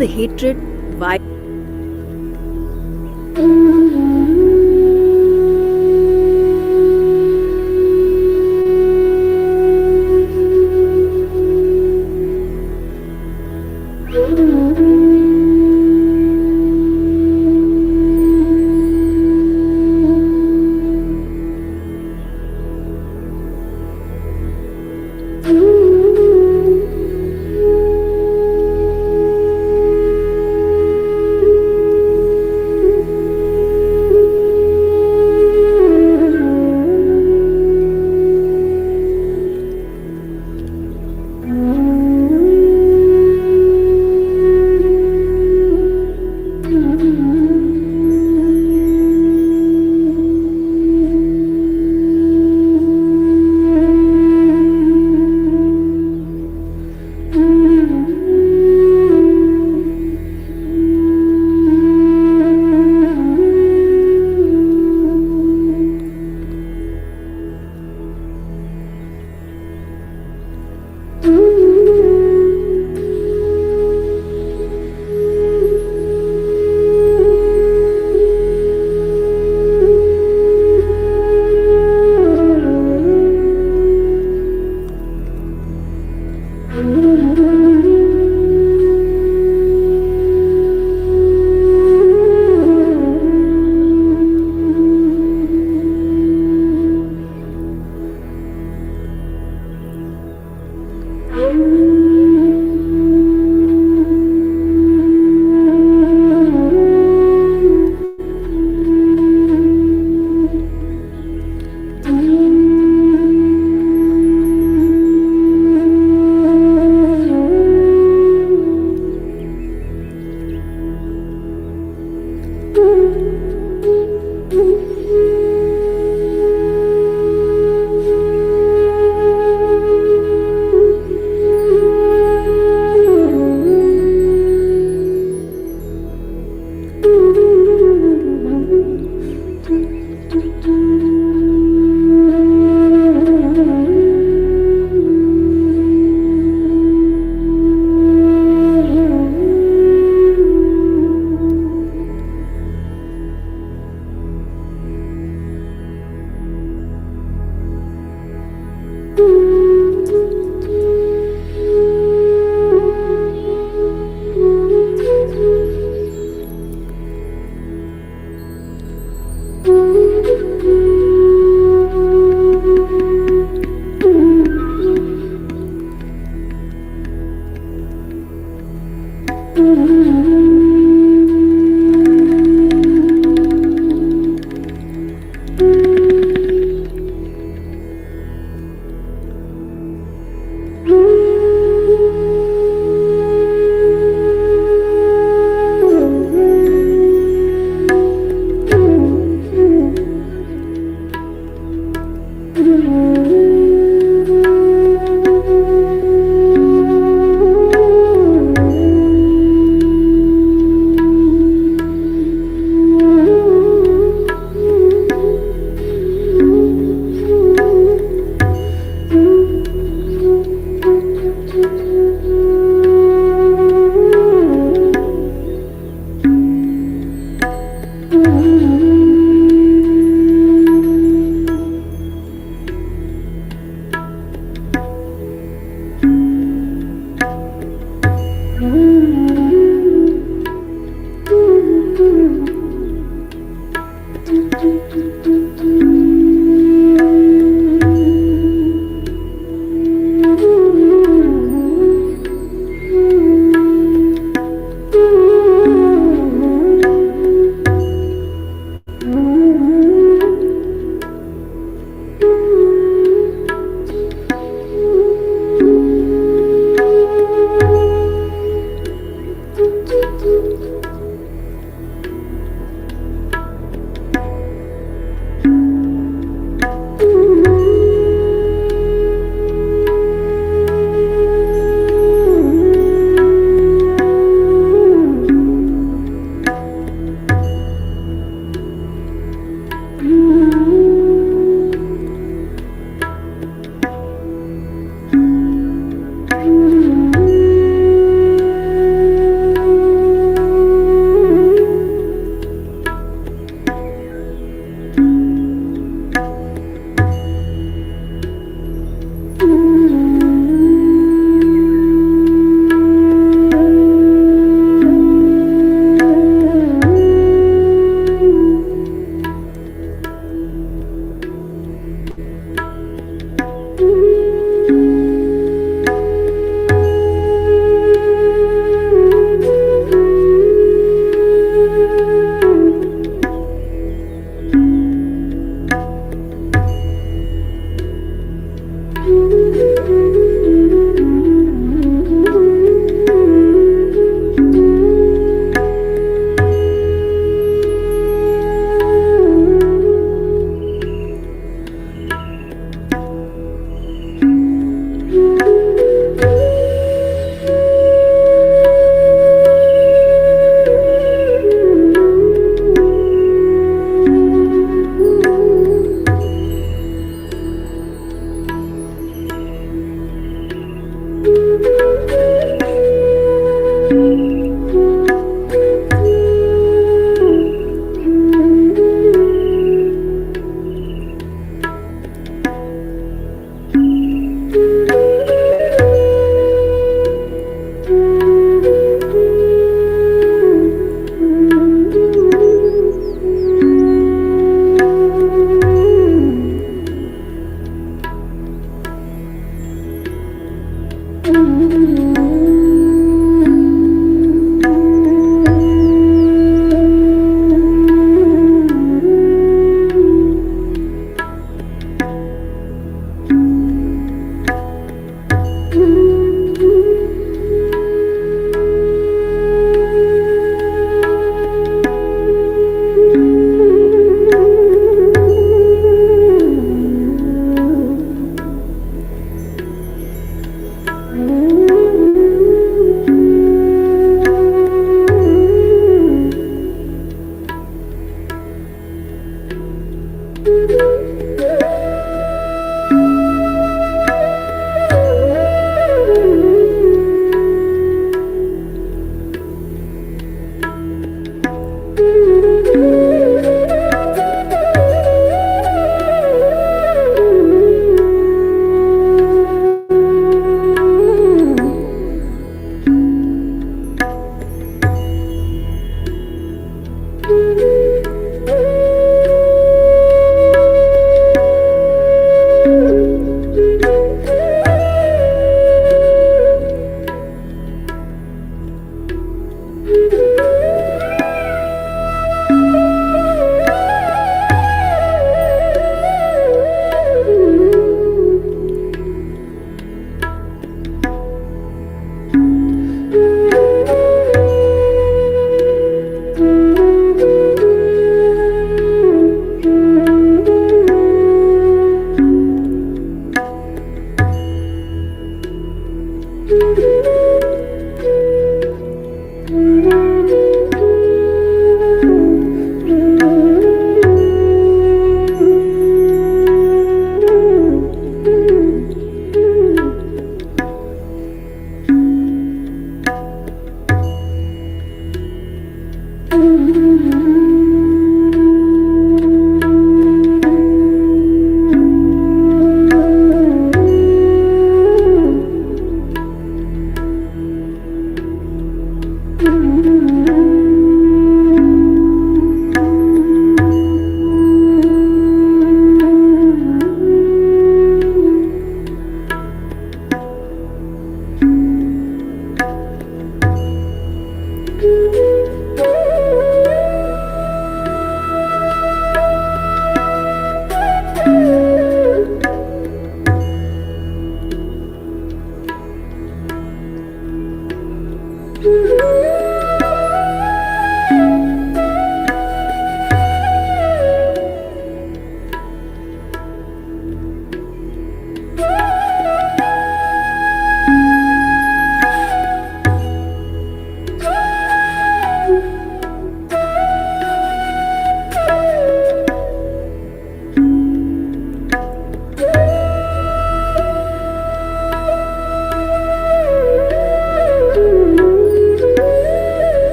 the hatred, why?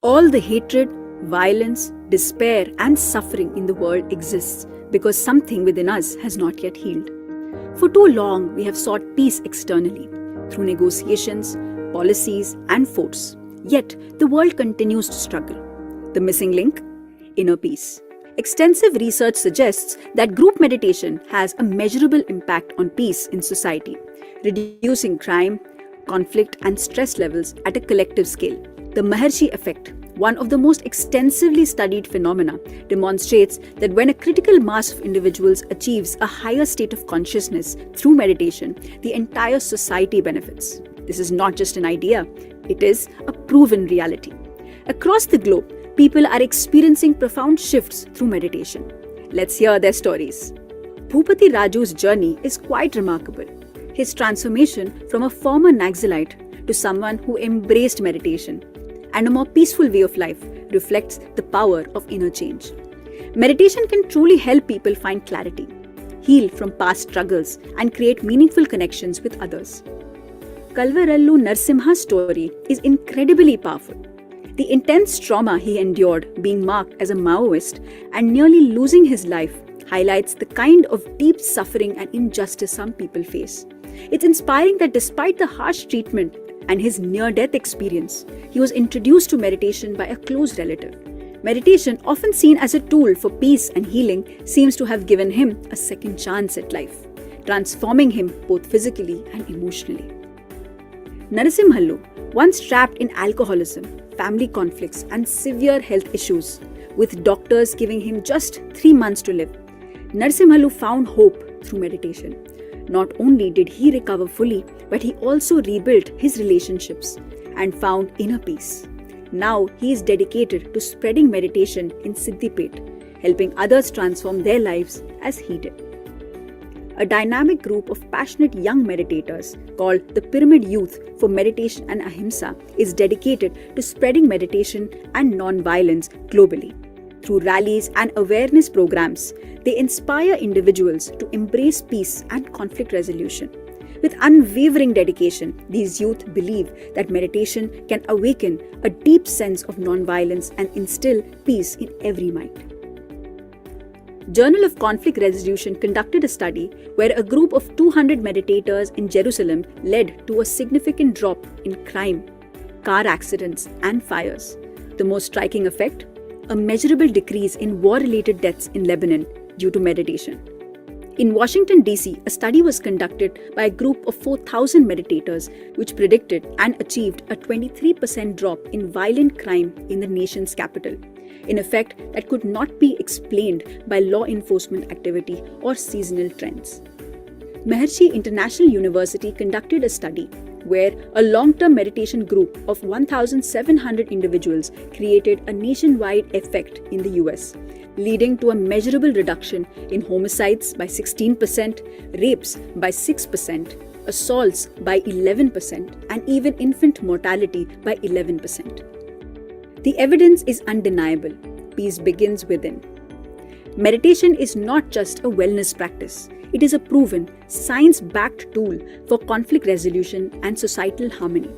All the hatred, violence, despair, and suffering in the world exists because something within us has not yet healed. For too long, we have sought peace externally, through negotiations, policies, and force. Yet, the world continues to struggle. The missing link? Inner peace. Extensive research suggests that group meditation has a measurable impact on peace in society, reducing crime, conflict, and stress levels at a collective scale. The Maharshi effect, one of the most extensively studied phenomena, demonstrates that when a critical mass of individuals achieves a higher state of consciousness through meditation, the entire society benefits. This is not just an idea, it is a proven reality. Across the globe, people are experiencing profound shifts through meditation. Let's hear their stories. Bhupati Raju's journey is quite remarkable. His transformation from a former Naxalite to someone who embraced meditation and a more peaceful way of life reflects the power of inner change. Meditation can truly help people find clarity, heal from past struggles, and create meaningful connections with others. Kalvarallu Narsimha's story is incredibly powerful. The intense trauma he endured being marked as a Maoist and nearly losing his life highlights the kind of deep suffering and injustice some people face. It's inspiring that despite the harsh treatment and his near-death experience, he was introduced to meditation by a close relative. Meditation, often seen as a tool for peace and healing, seems to have given him a second chance at life, transforming him both physically and emotionally. Narasimhallu, once trapped in alcoholism, family conflicts, and severe health issues, with doctors giving him just 3 months to live, Narasimhalu found hope through meditation. Not only did he recover fully, but he also rebuilt his relationships and found inner peace. Now he is dedicated to spreading meditation in Siddipet, helping others transform their lives as he did. A dynamic group of passionate young meditators called the Pyramid Youth for Meditation and Ahimsa is dedicated to spreading meditation and non-violence globally. Through rallies and awareness programs, they inspire individuals to embrace peace and conflict resolution. With unwavering dedication, these youth believe that meditation can awaken a deep sense of non-violence and instill peace in every mind. Journal of Conflict Resolution conducted a study where a group of 200 meditators in Jerusalem led to a significant drop in crime, car accidents, and fires. The most striking effect? A measurable decrease in war-related deaths in Lebanon due to meditation. In Washington, D.C., a study was conducted by a group of 4,000 meditators which predicted and achieved a 23% drop in violent crime in the nation's capital, in effect that could not be explained by law enforcement activity or seasonal trends. Maharishi International University conducted a study where a long-term meditation group of 1,700 individuals created a nationwide effect in the US, leading to a measurable reduction in homicides by 16%, rapes by 6%, assaults by 11%, and even infant mortality by 11%. The evidence is undeniable. Peace begins within. Meditation is not just a wellness practice. It is a proven, science-backed tool for conflict resolution and societal harmony.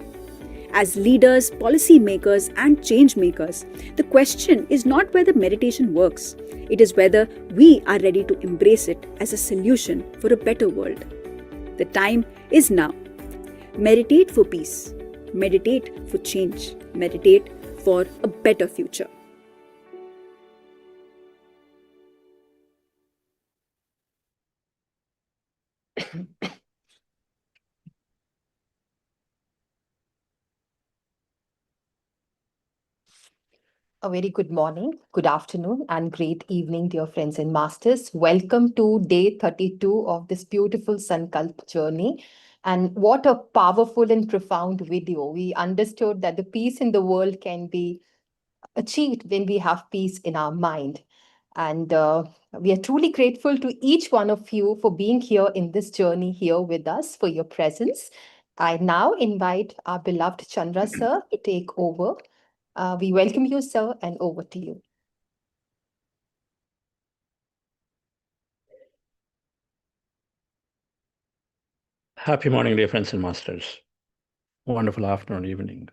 As leaders, policymakers, and change makers, the question is not whether meditation works. It is whether we are ready to embrace it as a solution for a better world. The time is now. Meditate for peace. Meditate for change. Meditate for a better future. A very good morning, good afternoon, and great evening, dear friends and masters. Welcome to day 32 of this beautiful Sankalp journey. And what a powerful and profound video. We understood that the peace in the world can be achieved when we have peace in our mind. And we are truly grateful to each one of you for being here in this journey here with us, for your presence. I now invite our beloved Chandra sir to take over. We welcome you, sir, and over to you. Happy morning, dear friends and masters. Wonderful afternoon, evening.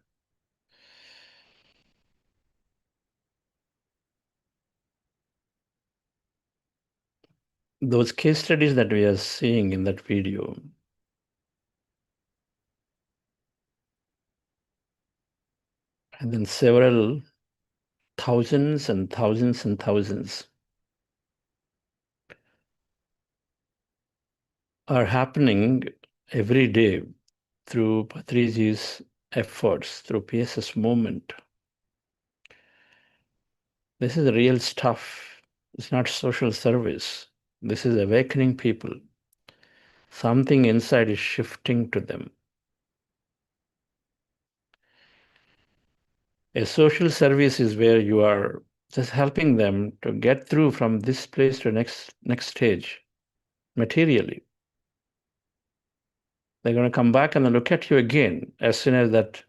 Those case studies that we are seeing in that video, and then several thousands and thousands and thousands are happening every day through Patriji's efforts, through PSS movement. This is real stuff. It's not social service. This is awakening people. Something inside is shifting to them. A social service is where you are just helping them to get through from this place to next stage materially. They're going to come back and look at you again as soon as that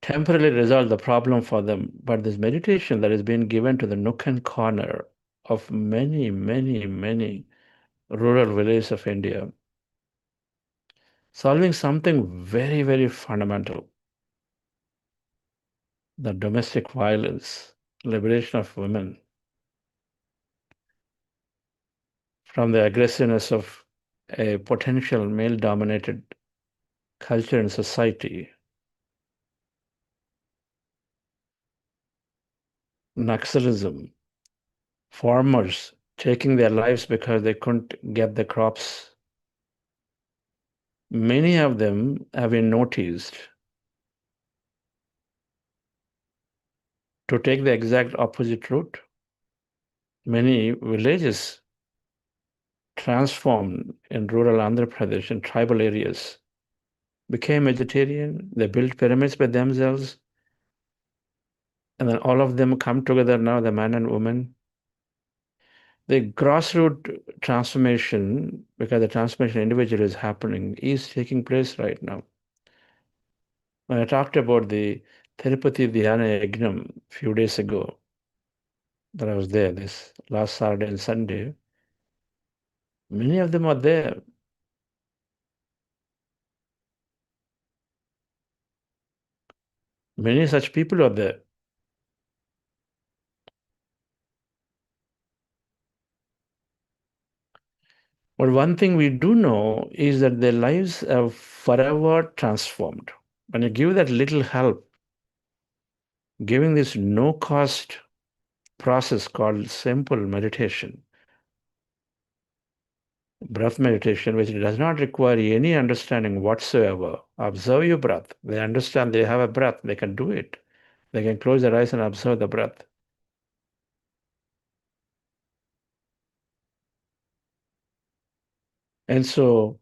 temporarily resolve the problem for them. But this meditation that is being given to the nook and corner of many, many, many rural villages of India, solving something very, very fundamental. The domestic violence, liberation of women from the aggressiveness of a potential male-dominated culture and society. Naxalism, farmers taking their lives because they couldn't get the crops. Many of them have been noticed to take the exact opposite route. Many villages transformed in rural Andhra Pradesh in tribal areas, became vegetarian. They built pyramids by themselves. And then all of them come together now, the man and woman. The grassroots transformation, because the transformation individual is happening, is taking place right now. When I talked about the Tirupati Dhyana Yagnam a few days ago, that I was there this last Saturday and Sunday, many of them are there. Many such people are there. But one thing we do know is that their lives are forever transformed. When you give that little help, giving this no cost process called simple meditation, breath meditation, which does not require any understanding whatsoever. Observe your breath. They understand they have a breath, they can do it. They can close their eyes and observe the breath. And so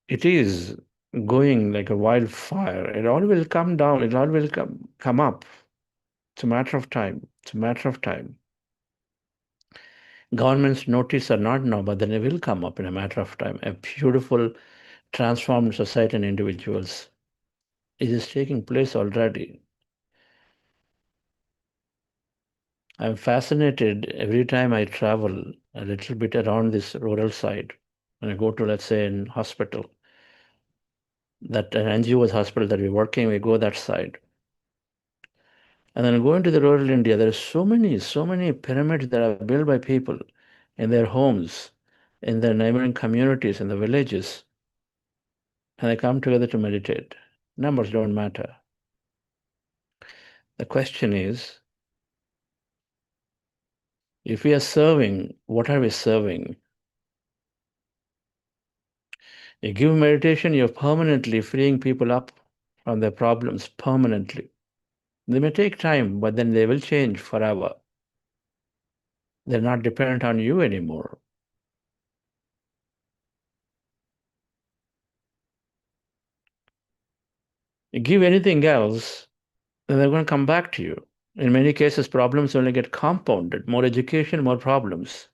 it is going like a wildfire. It all will come down, it all will come up. It's a matter of time. It's a matter of time. Governments notice or not now, but then it will come up in a matter of time. A beautiful, transformed society and individuals. It is taking place already. I'm fascinated every time I travel a little bit around this rural side. When I go to, let's say, in hospital, that an NGO's hospital that we're working, we go that side. And then going to the rural India, there are so many pyramids that are built by people in their homes, in their neighboring communities, in the villages. And they come together to meditate. Numbers don't matter. The question is, if we are serving, what are we serving? You give meditation, you're permanently freeing people up from their problems, permanently. They may take time, but then they will change forever. They're not dependent on you anymore. You give anything else, then they're going to come back to you. In many cases, problems only get compounded. More education, more problems.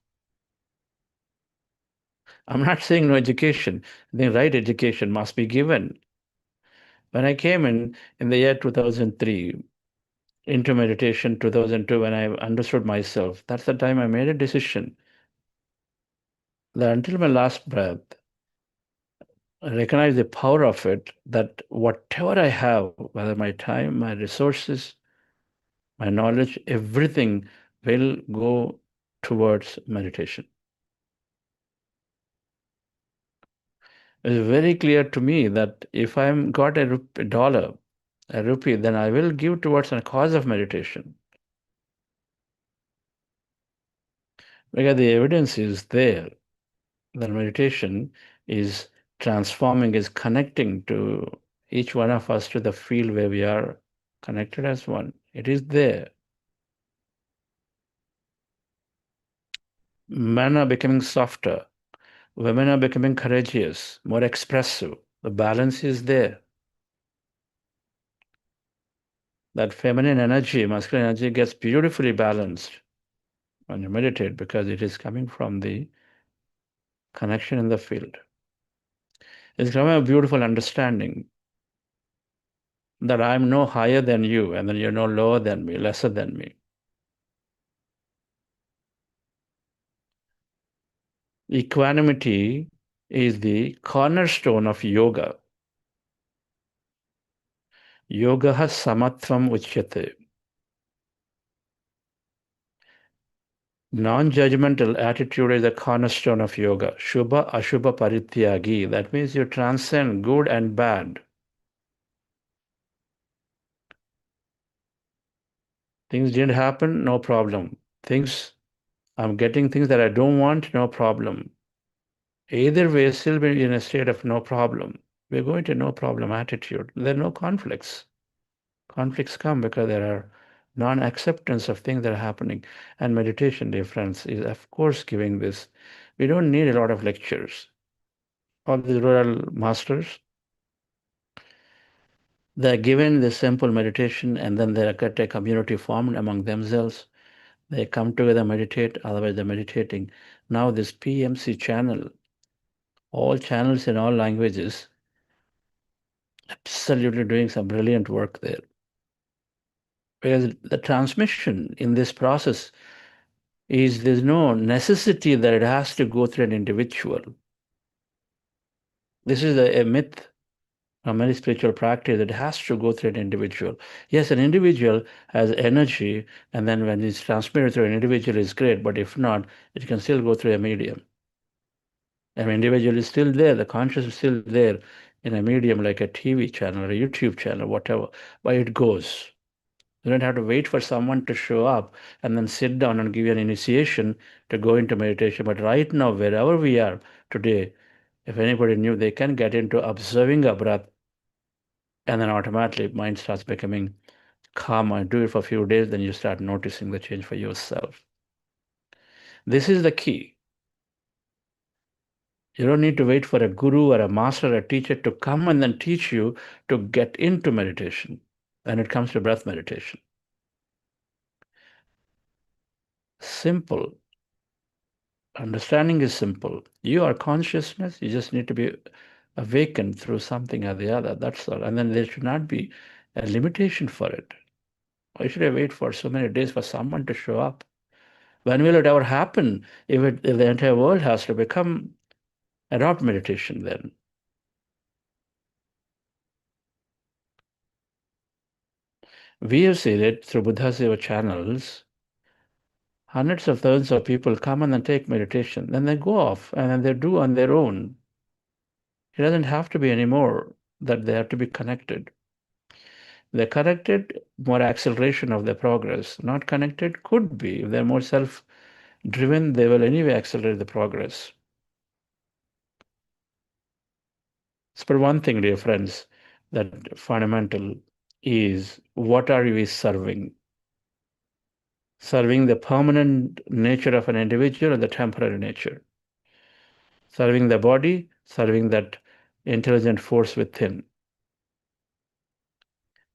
I'm not saying no education. The right education must be given. When I came in the year 2003, into meditation 2002, when I understood myself, that's the time I made a decision that until my last breath, I recognize the power of it, that whatever I have, whether my time, my resources, my knowledge, everything will go towards meditation. It's very clear to me that if I'm got a dollar, a rupee, then I will give towards a cause of meditation. Because the evidence is there that meditation is transforming, is connecting to each one of us to the field where we are connected as one. It is there. Men are becoming softer. Women are becoming courageous, more expressive. The balance is there. That feminine energy, masculine energy gets beautifully balanced when you meditate because it is coming from the connection in the field. It's coming a beautiful understanding that I'm no higher than you and then you're no lower than me, lesser than me. Equanimity is the cornerstone of yoga. Yoga samatvam uchyate. Non-judgmental attitude is the cornerstone of yoga. Shubha Ashubha Parityagi. That means you transcend good and bad. Things didn't happen, no problem. I'm getting things that I don't want, no problem. Either way, still be in a state of no problem. We're going to no problem attitude. There are no conflicts. Conflicts come because there are non-acceptance of things that are happening. And meditation, dear friends, is of course giving this We don't need a lot of lectures. All these rural masters, they're given this simple meditation, and then they get a community formed among themselves. They come together, meditate, otherwise they're meditating. Now this PMC channel, all channels in all languages, absolutely doing some brilliant work there. Because the transmission in this process is there's no necessity that it has to go through an individual. This is a myth from many spiritual practice. It has to go through an individual. Yes, an individual has energy, and then when it's transmitted through an individual, is great. But if not, it can still go through a medium. An individual is still there. The conscious is still there in a medium like a TV channel or a YouTube channel, whatever. But it goes. You don't have to wait for someone to show up and then sit down and give you an initiation to go into meditation. But right now, wherever we are today, if anybody knew, they can get into observing a breath, and then automatically mind starts becoming calm. And do it for a few days, then you start noticing the change for yourself. This is the key. You don't need to wait for a guru or a master or a teacher to come and then teach you to get into meditation when it comes to breath meditation. Simple. Understanding is simple. You are consciousness. You just need to be awakened through something or the other. That's all. And then there should not be a limitation for it. Why should I wait for so many days for someone to show up? When will it ever happen if the entire world has to adopt meditation then? We have seen it through Buddha Seva channels. Hundreds of thousands of people come and then take meditation. Then they go off and then they do on their own. It doesn't have to be anymore that they have to be connected. They're connected, more acceleration of their progress. Not connected could be. If they're more self-driven, they will anyway accelerate the progress. So for one thing, dear friends, that fundamental is what are we serving? Serving the permanent nature of an individual or the temporary nature? Serving the body, serving that intelligent force within.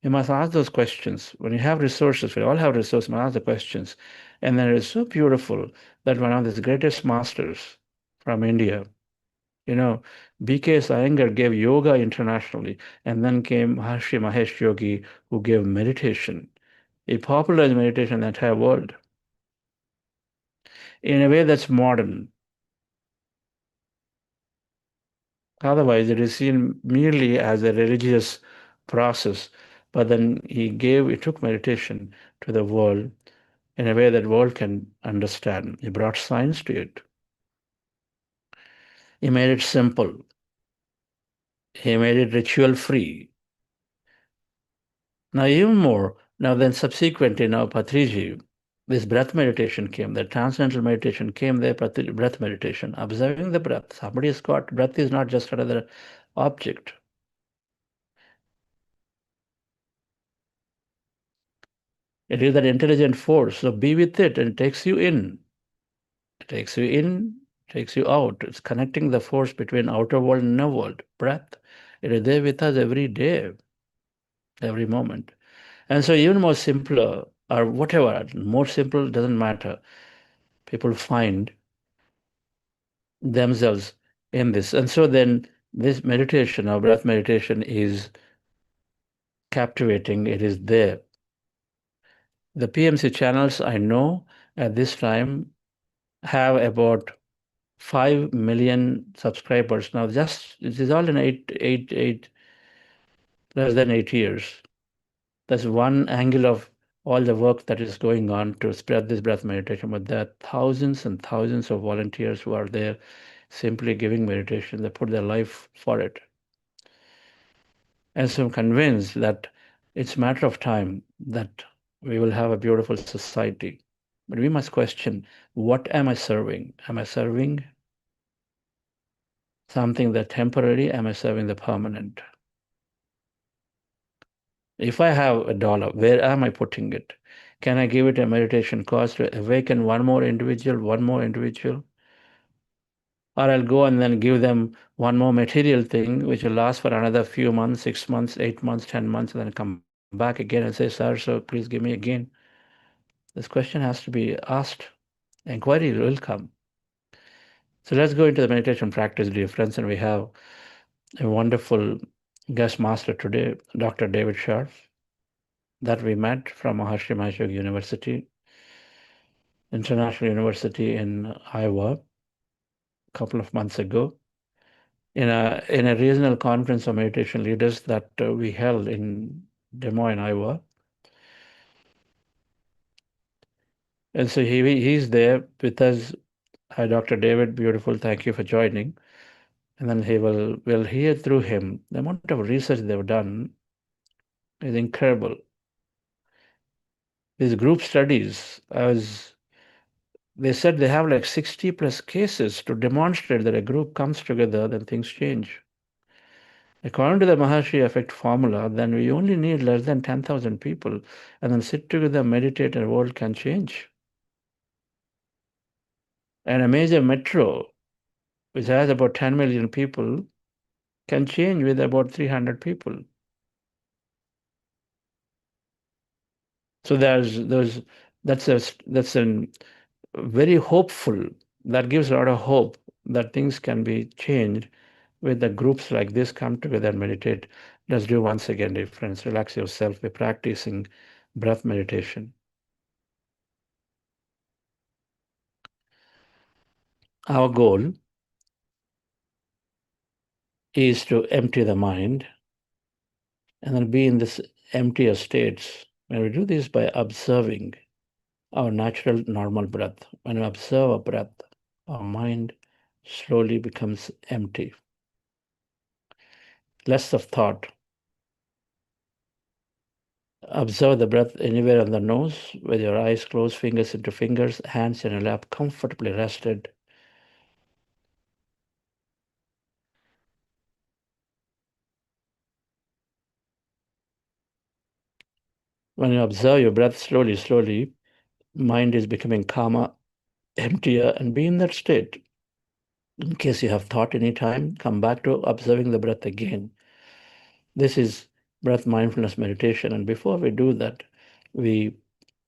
You must ask those questions. When you have resources, we all have resources, you must ask the questions. And then it is so beautiful that one of the greatest masters from India, B.K. Iyengar gave yoga internationally, and then came Maharshi Mahesh Yogi, who gave meditation. He popularized meditation in the entire world in a way that's modern. Otherwise, it is seen merely as a religious process. But then he took meditation to the world in a way that world can understand. He brought science to it. He made it simple. He made it ritual free. Now, even more, then subsequently, Patriji, this breath meditation came, the transcendental meditation came there, breath meditation, observing the breath. Somebody has got, breath is not just another object. It is that intelligent force. So be with it, and it takes you in. It takes you in, takes you out. It's connecting the force between outer world and inner world. Breath. It is there with us every day, every moment. And so even more simpler, or whatever, more simple doesn't matter. People find themselves in this. And so then this meditation, our breath meditation, is captivating. It is there. The PMC channels, I know at this time, have about 5 million subscribers now. Just it is all in less than 8 years. That's one angle of all the work that is going on to spread this breath meditation. But there are thousands and thousands of volunteers who are there simply giving meditation. They put their life for it. And so I'm convinced that it's a matter of time that we will have a beautiful society. But we must question, what am I serving? Am I serving something that temporary? Am I serving the permanent? If I have $1, where am I putting it? Can I give it a meditation course to awaken one more individual? or I'll go and then give them one more material thing, which will last for another few months, 6 months, 8 months, 10 months, and then come back again and say, sir, so please give me again. This question has to be asked. Inquiry will come. So let's go into the meditation practice, dear friends, and we have a wonderful guest master today, Dr. David Sharf, that we met from Maharshi Mahesh Yogi University, International University in Iowa, a couple of months ago, in a regional conference of meditation leaders that we held in Des Moines, Iowa. And so he's there with us. Hi, Dr. David, beautiful. Thank you for joining. And then we'll hear through him. The amount of research they've done is incredible. These group studies, they said they have like 60 plus cases to demonstrate that a group comes together, then things change. According to the Maharshi effect formula, then we only need less than 10,000 people, and then sit together, meditate, and the world can change. And a major metro, which has about 10 million people, can change with about 300 people. So that's a very hopeful. That gives a lot of hope that things can be changed with the groups like this come together and meditate. Let's do once again, dear friends. Relax yourself by practicing breath meditation. Our goal is to empty the mind and then be in this emptier states. When we do this by observing our natural normal breath, when we observe a breath, our mind slowly becomes empty. Less of thought. Observe the breath anywhere on the nose with your eyes closed, fingers into fingers, hands in your lap, comfortably rested. When you observe your breath slowly, mind is becoming calmer, emptier, and be in that state. In case you have thought any time, come back to observing the breath again. This is breath mindfulness meditation. And before we do that, we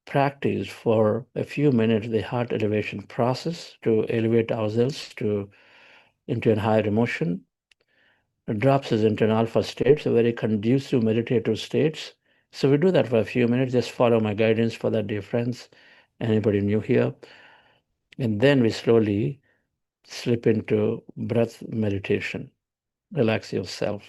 practice for a few minutes the heart elevation process to elevate ourselves into a higher emotion. It drops us into an alpha state, so very conducive meditative states. So we do that for a few minutes. Just follow my guidance for that, dear friends. Anybody new here? And then we slowly slip into breath meditation. Relax yourself.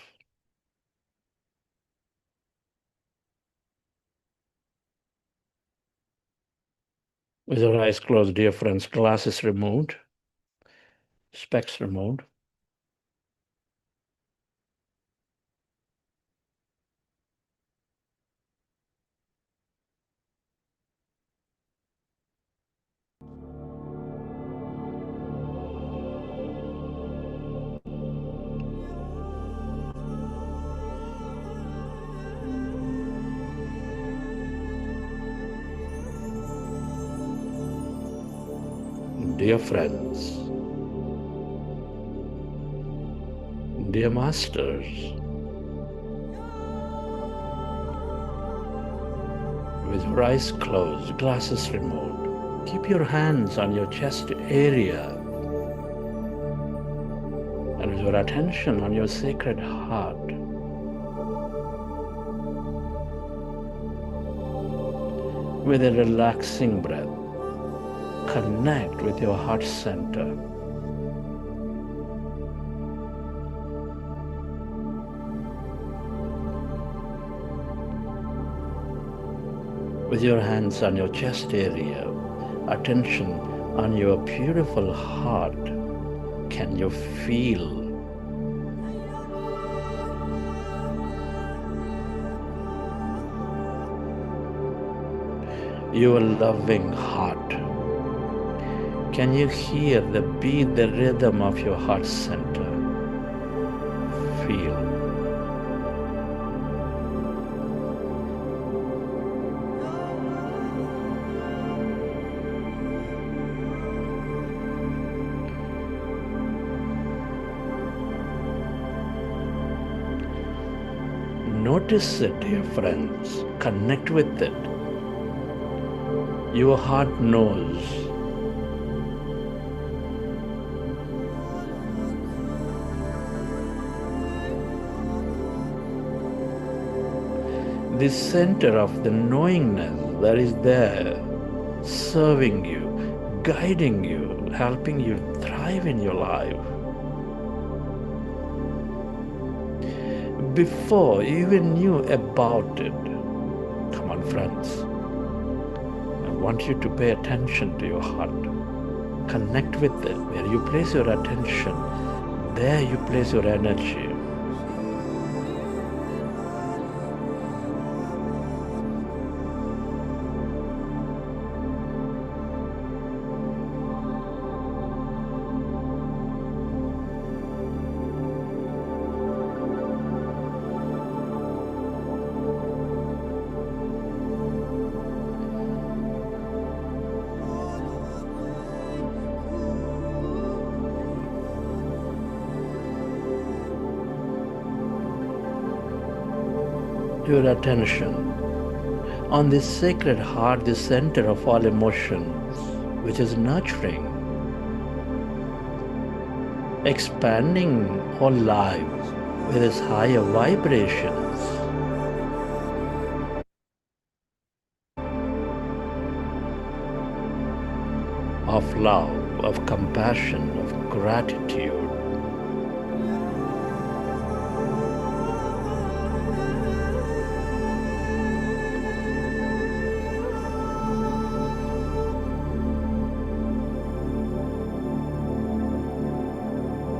With your eyes closed, dear friends, glasses removed, specs removed. Dear friends, dear masters, with your eyes closed, glasses removed, keep your hands on your chest area and with your attention on your sacred heart. With a relaxing breath, connect with your heart center. With your hands on your chest area, attention on your beautiful heart, can you feel your loving heart? Can you hear the beat, the rhythm of your heart center? Feel. Notice it, dear friends. Connect with it. Your heart knows. The center of the knowingness that is there, serving you, guiding you, helping you thrive in your life. Before you even knew about it. Come on, friends. I want you to pay attention to your heart. Connect with it. Where you place your attention, there you place your energy. Your attention on this sacred heart, the center of all emotions, which is nurturing, expanding all lives with its higher vibrations. Of love, of compassion, of gratitude.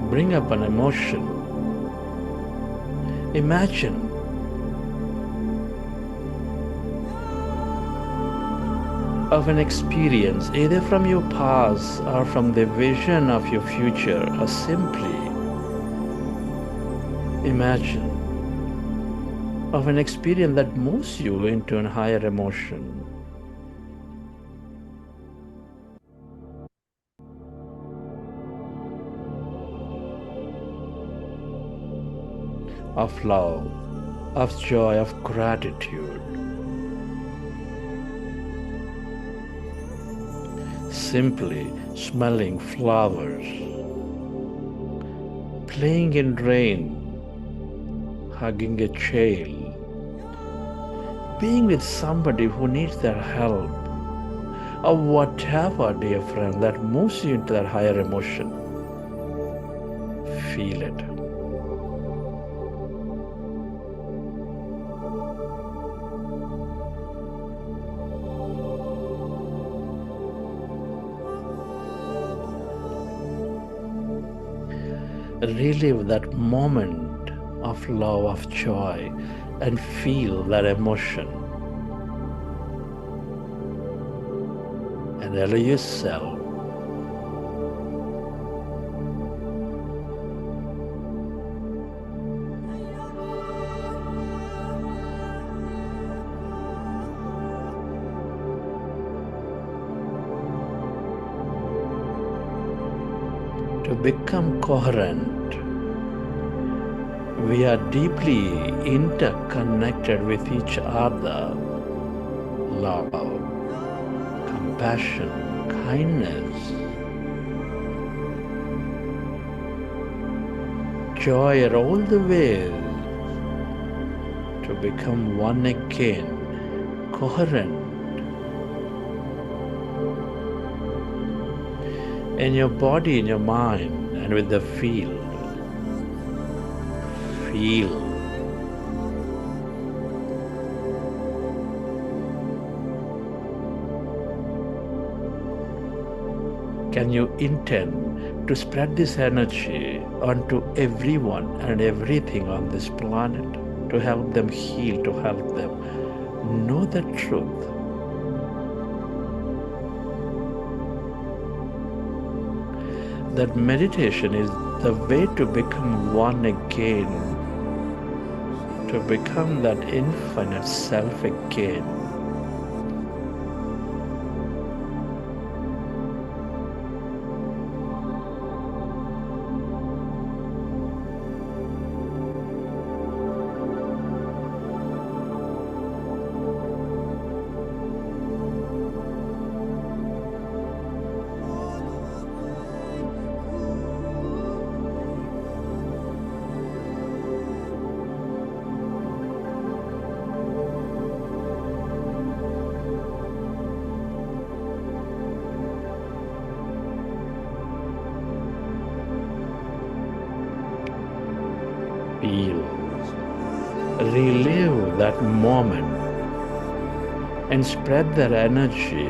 Bring up an emotion. Imagine of an experience, either from your past or from the vision of your future, or simply imagine of an experience that moves you into a higher emotion. Of love, of joy, of gratitude. Simply smelling flowers, playing in rain, hugging a child, being with somebody who needs their help, or whatever, dear friend, that moves you into that higher emotion. Feel it. Relive that moment of love, of joy, and feel that emotion. And allow yourself to become coherent. We are deeply interconnected with each other. Love, compassion, kindness, joy are all the ways to become one again, coherent in your body, in your mind, and with the field. Feel. Can you intend to spread this energy onto everyone and everything on this planet, to help them heal, to help them know the truth? That meditation is the way to become one again, to become that infinite self again. feel, relive that moment, and spread that energy.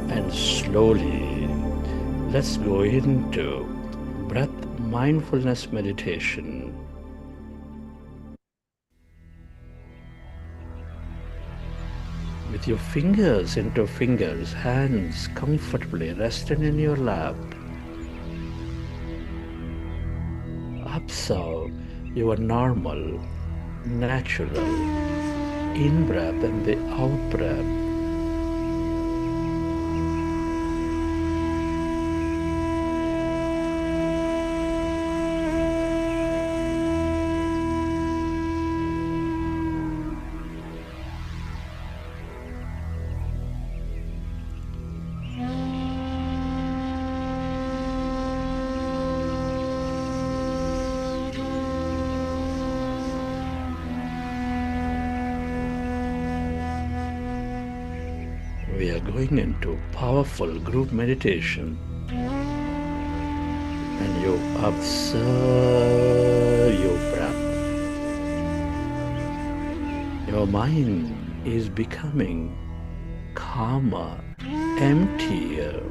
And slowly, let's go into breath mindfulness meditation. With your fingers into fingers, hands comfortably resting in your lap. Observe your normal, natural in-breath and the out-breath. We are going into powerful group meditation, and you observe your breath. Your mind is becoming calmer, emptier.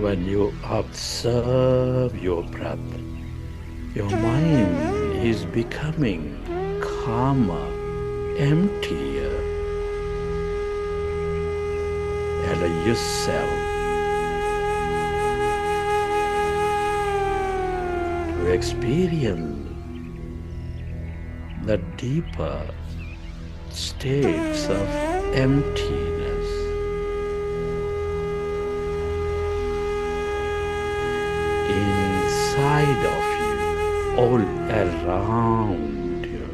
When you observe your breath, your mind is becoming calmer, emptier, allow yourself to experience the deeper states of emptiness inside of you, all around you.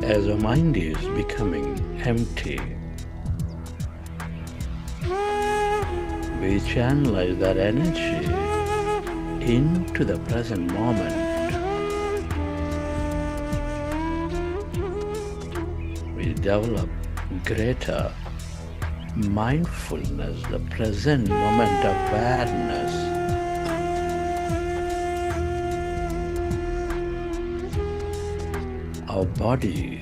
As our mind is becoming empty, we channelize that energy into the present moment. We develop greater mindfulness, the present moment awareness. Our body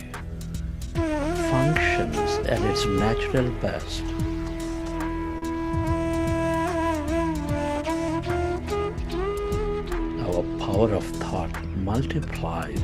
functions at its natural best. Our power of thought multiplies.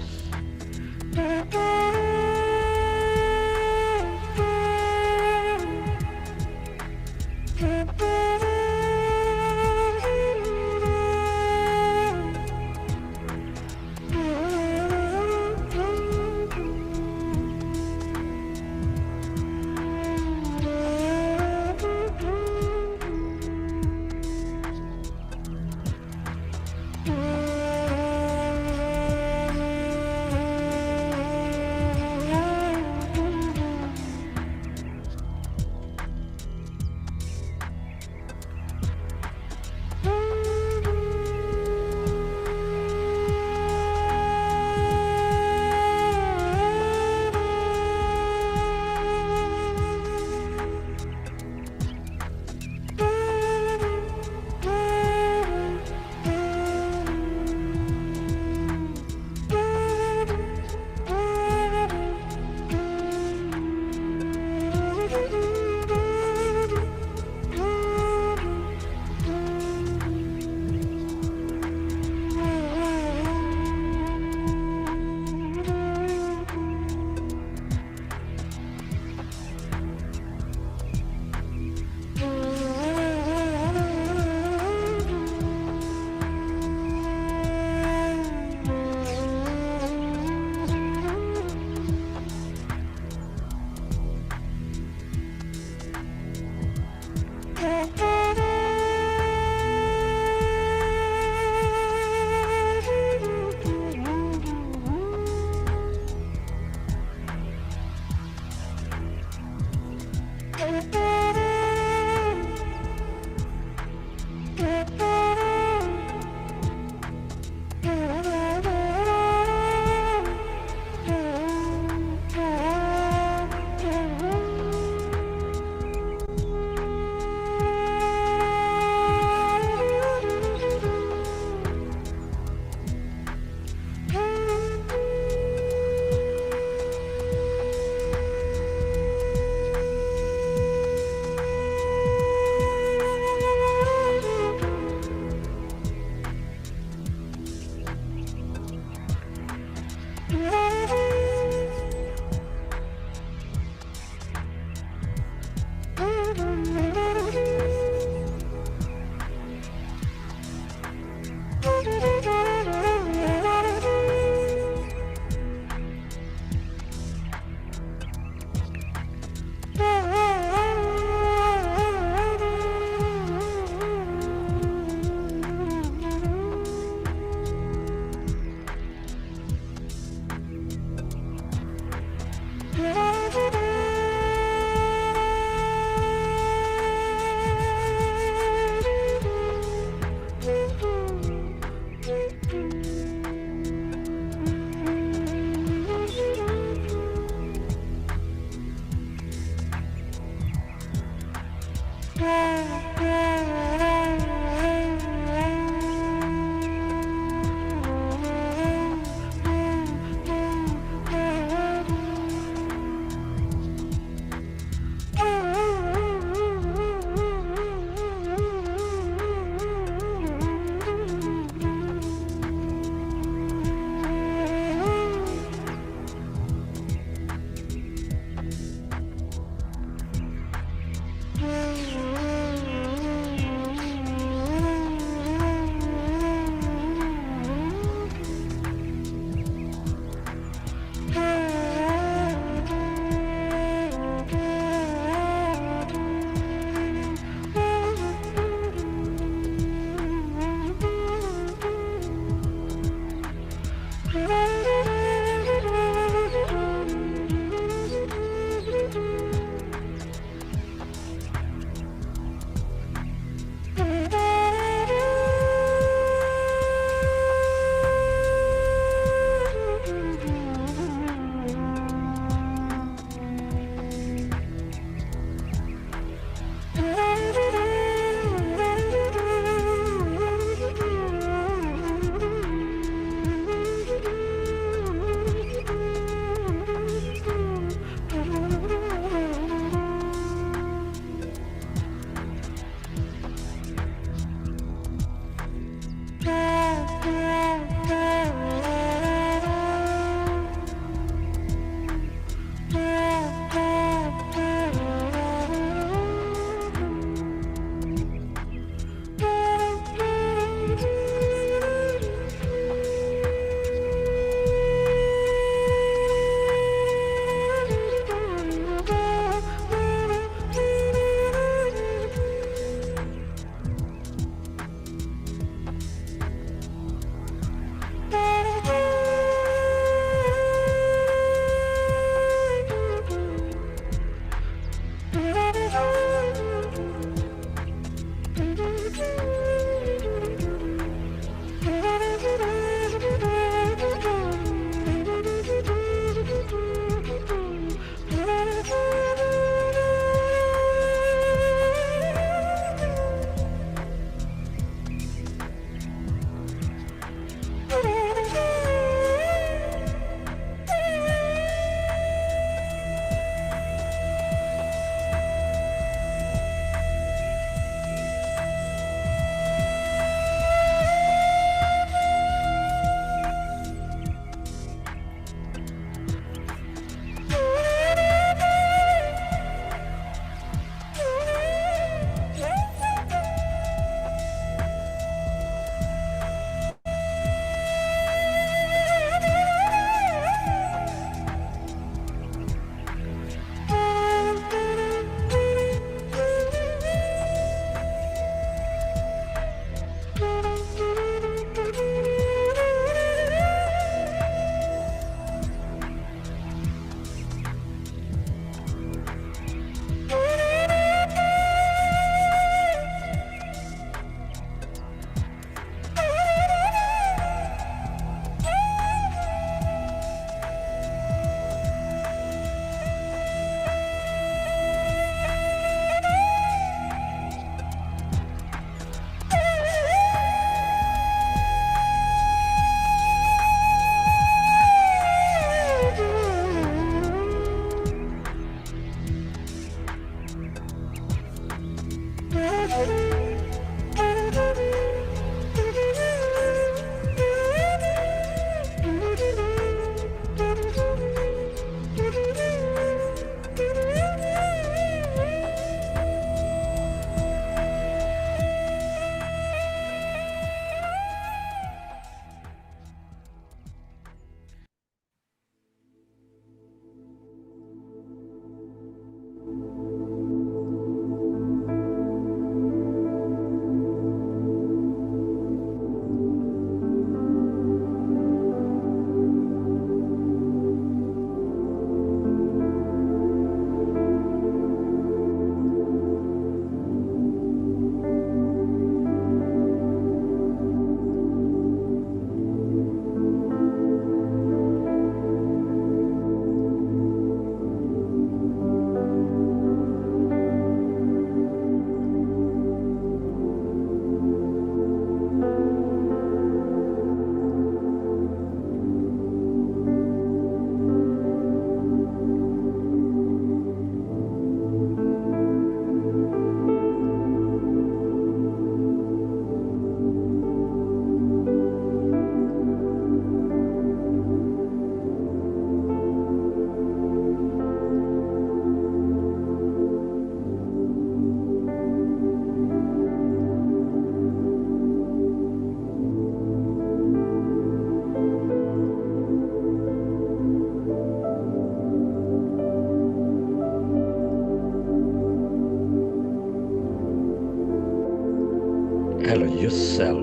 Allow yourself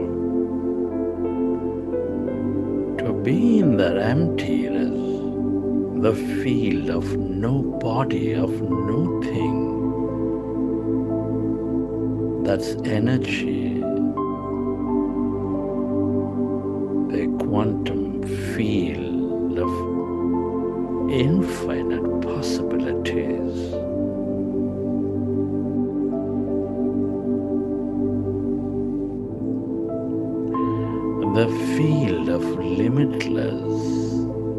to be in that emptiness, the field of no body, of nothing. That's energy, the quantum field of infinite possibilities. The field of limitless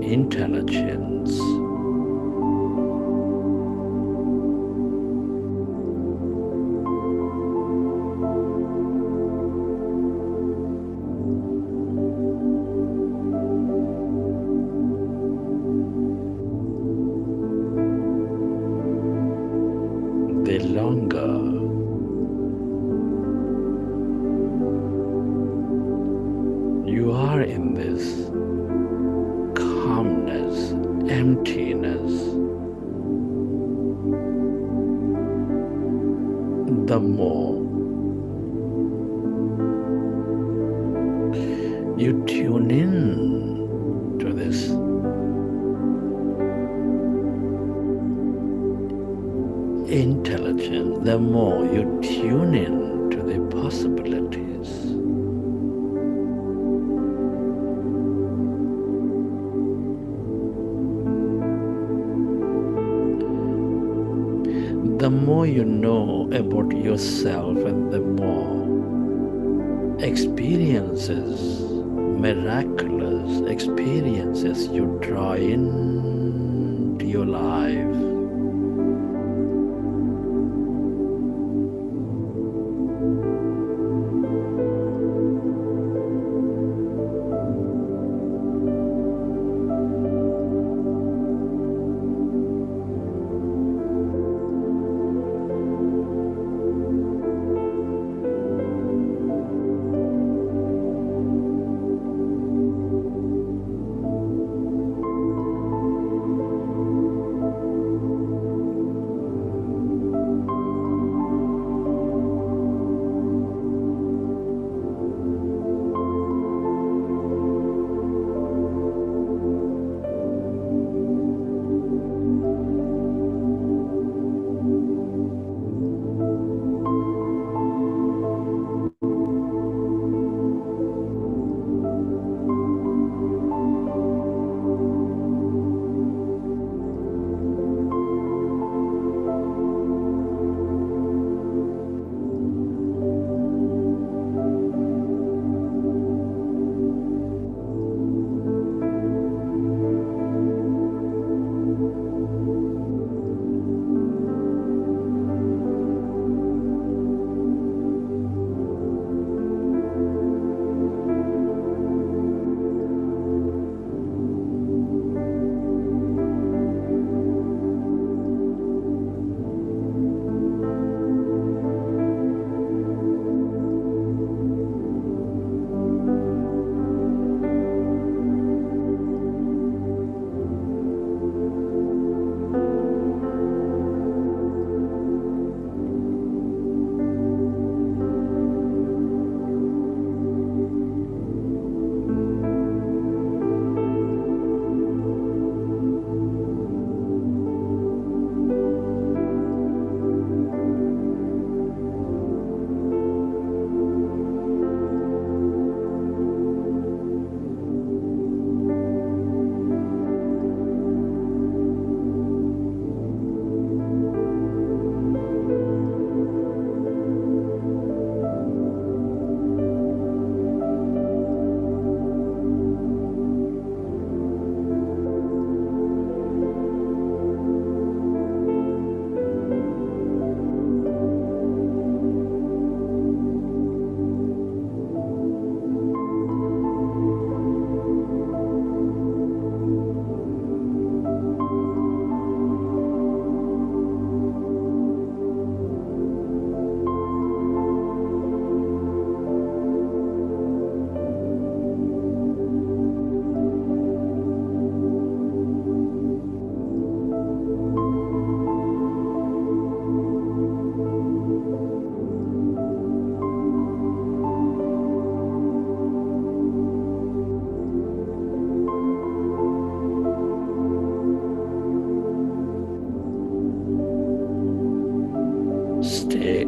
intelligence. The longer you are in this calmness, emptiness, the more you tune in to this intelligence, the more you tune in to the possibilities. The more you know about yourself and the more experiences, miraculous experiences you draw into your life.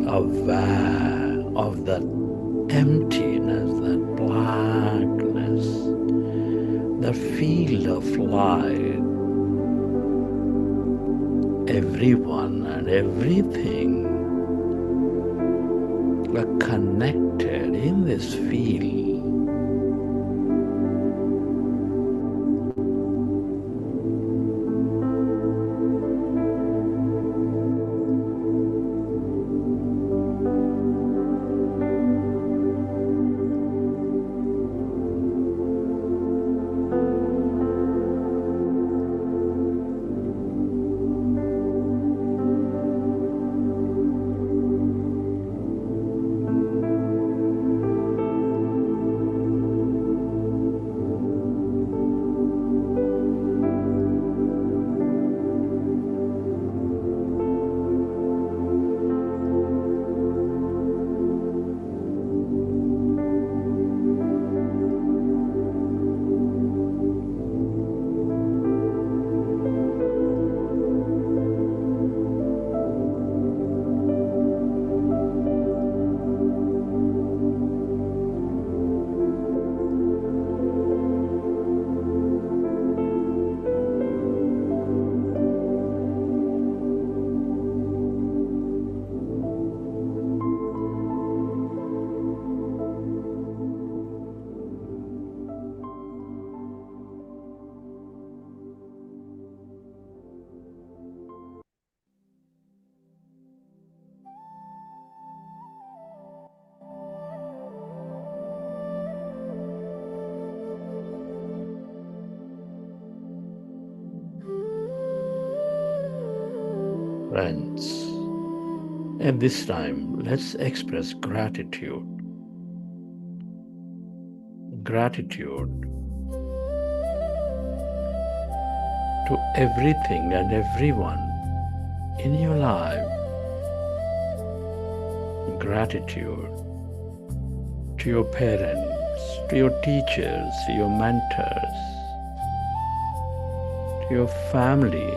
aware of that emptiness, that blackness, the field of light, everyone and everything are connected in this field. Friends, at this time, let's express gratitude. Gratitude to everything and everyone in your life. Gratitude to your parents, to your teachers, to your mentors, to your family,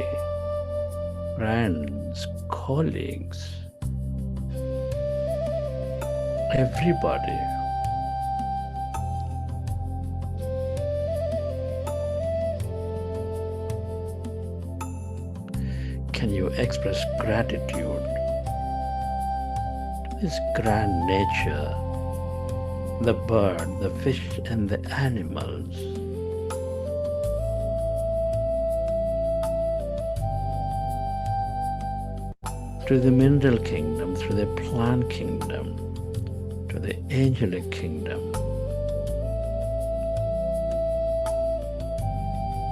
friends, colleagues, everybody. Can you express gratitude to this grand nature, the bird, the fish, and the animals? To the mineral kingdom, to the plant kingdom, to the angelic kingdom.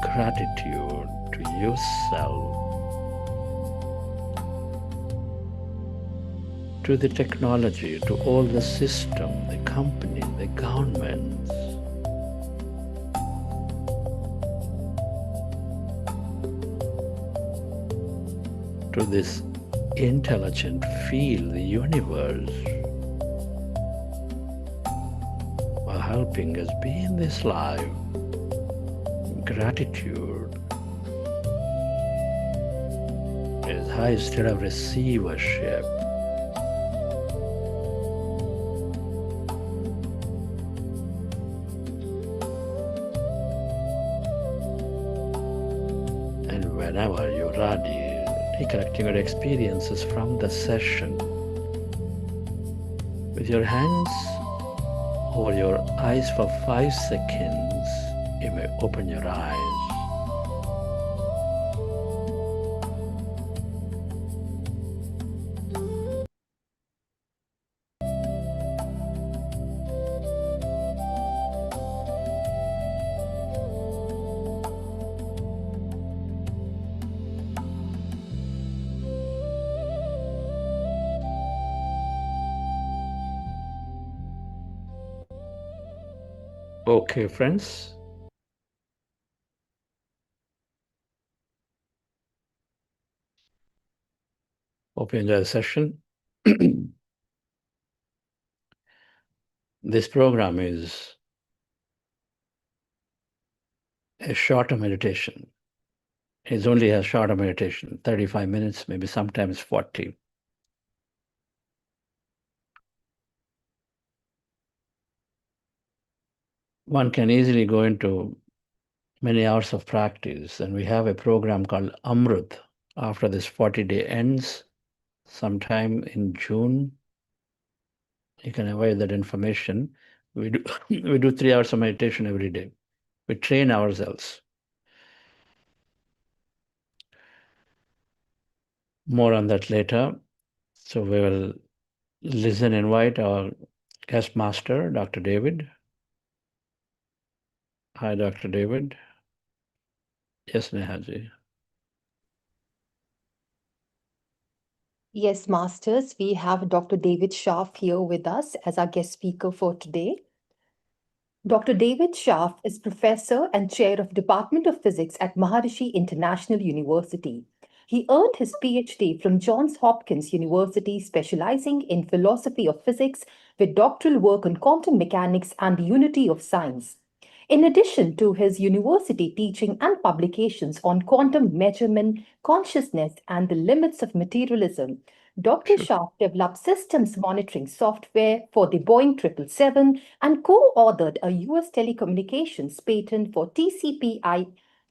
Gratitude to yourself, to the technology, to all the system, the company, the governments. To this intelligent field, the universe, for helping us be in this life. Gratitude is high state of receivership. And whenever you're ready, recollecting your experiences from the session. With your hands over your eyes for 5 seconds, you may open your eyes. Okay, friends. Hope you enjoy the session. This program is a shorter meditation. It's only a shorter meditation, 35 minutes, maybe sometimes 40. one can easily go into many hours of practice. And we have a program called Amrut. After this 40-day ends, sometime in June, you can avoid that information. We do, we do 3 hours of meditation every day. We train ourselves. More on that later. So we will invite our guest master, Dr. David. Hi, Dr. David. Yes, Nehaji. Yes, Masters, we have Dr. David Schaff here with us as our guest speaker for today. Dr. David Schaff is professor and chair of Department of Physics at Maharishi International University. He earned his PhD from Johns Hopkins University, specializing in philosophy of physics with doctoral work on quantum mechanics and the unity of science. In addition to his university teaching and publications on quantum measurement, consciousness, and the limits of materialism, Dr. Shah developed systems monitoring software for the Boeing 777 and co-authored a US telecommunications patent for TCP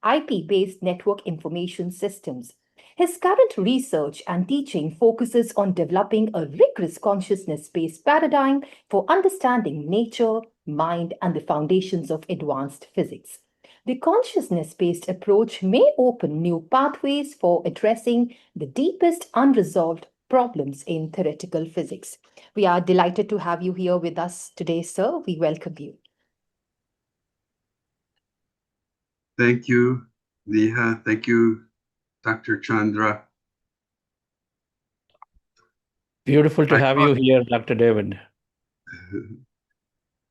IP-based network information systems. His current research and teaching focuses on developing a rigorous consciousness-based paradigm for understanding nature, mind, and the foundations of advanced physics. The consciousness based approach may open new pathways for addressing the deepest unresolved problems in theoretical physics. We are delighted to have you here with us today, sir. We welcome you. Thank you, Neha. Thank you, Dr. Chandra. Beautiful to have you here, Dr. David.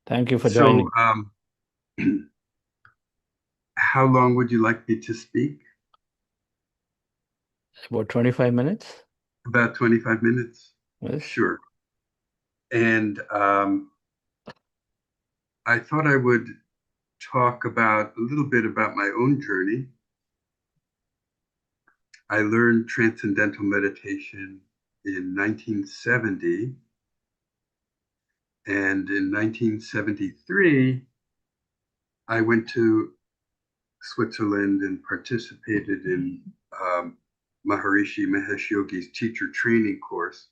Thank you for joining. How long would you like me to speak? About 25 minutes? About 25 minutes. Yes. Sure. And I thought I would talk a little bit about my own journey. I learned transcendental meditation in 1970. And in 1973, I went to Switzerland and participated in Maharishi Mahesh Yogi's teacher training course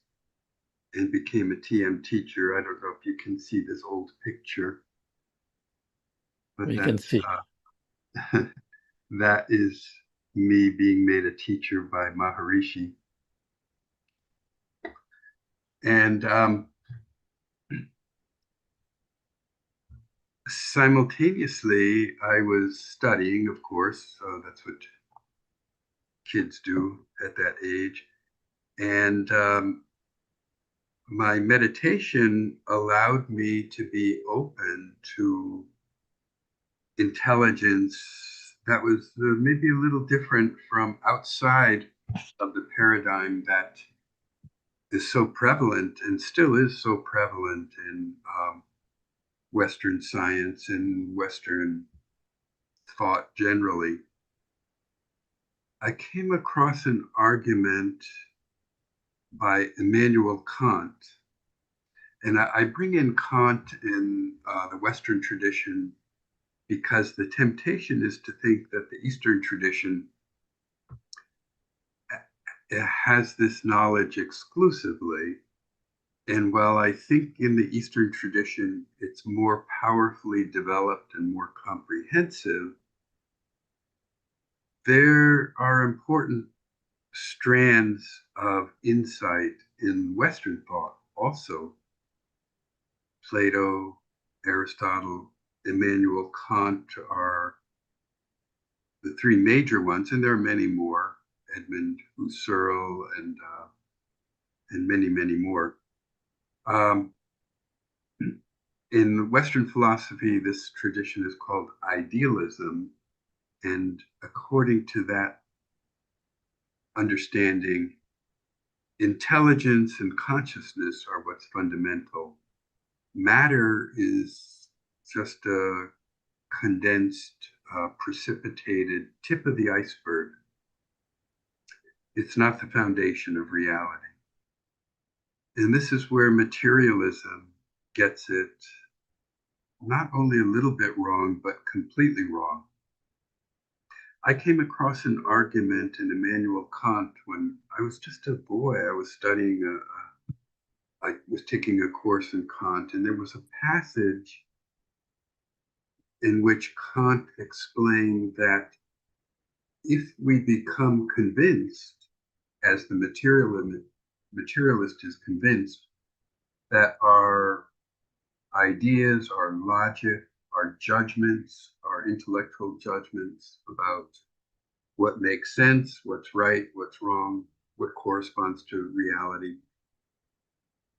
and became a TM teacher. I don't know if you can see this old picture, but You can see. That is me being made a teacher by Maharishi. And simultaneously, I was studying, of course, so that's what kids do at that age. And my meditation allowed me to be open to intelligence that was maybe a little different from outside of the paradigm that is so prevalent and still is so prevalent in Western science and Western thought generally. I came across an argument by Immanuel Kant. And I bring in Kant in the Western tradition because the temptation is to think that the Eastern tradition has this knowledge exclusively. And while I think in the Eastern tradition it's more powerfully developed and more comprehensive, there are important strands of insight in Western thought also. Plato, Aristotle, Immanuel Kant are the three major ones, and there are many more, Edmund Husserl and many, many more. In Western philosophy, this tradition is called idealism, and according to that understanding, intelligence and consciousness are what's fundamental. Matter is just a condensed, precipitated tip of the iceberg. It's not the foundation of reality. And this is where materialism gets it not only a little bit wrong, but completely wrong. I came across an argument in Immanuel Kant when I was just a boy. I was studying, I was taking a course in Kant, and there was a passage in which Kant explained that if we become convinced, as the materialist is convinced, that our ideas, our logic, our judgments, our intellectual judgments about what makes sense, what's right, what's wrong, what corresponds to reality.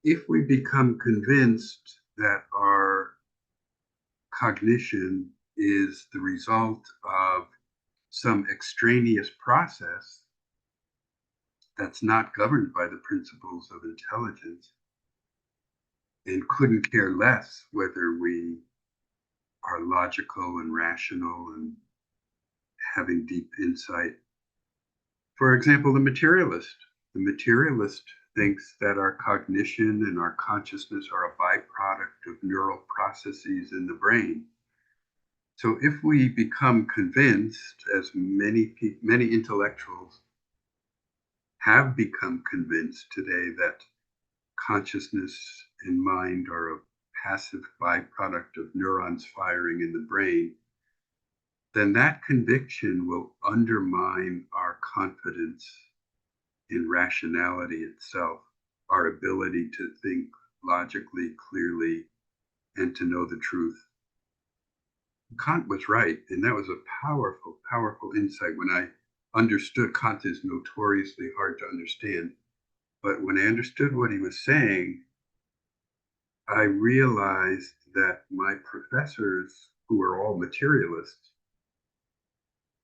If we become convinced that our cognition is the result of some extraneous process that's not governed by the principles of intelligence, and couldn't care less whether we are logical and rational and having deep insight. For example, the materialist. The materialist thinks that our cognition and our consciousness are a byproduct of neural processes in the brain. So if we become convinced, as many intellectuals have become convinced today, that consciousness and mind are a passive byproduct of neurons firing in the brain, then that conviction will undermine our confidence in rationality itself, our ability to think logically, clearly, and to know the truth. Kant was right, and that was a powerful, powerful insight when I understood. Kant is notoriously hard to understand, but when I understood what he was saying, I realized that my professors, who were all materialists,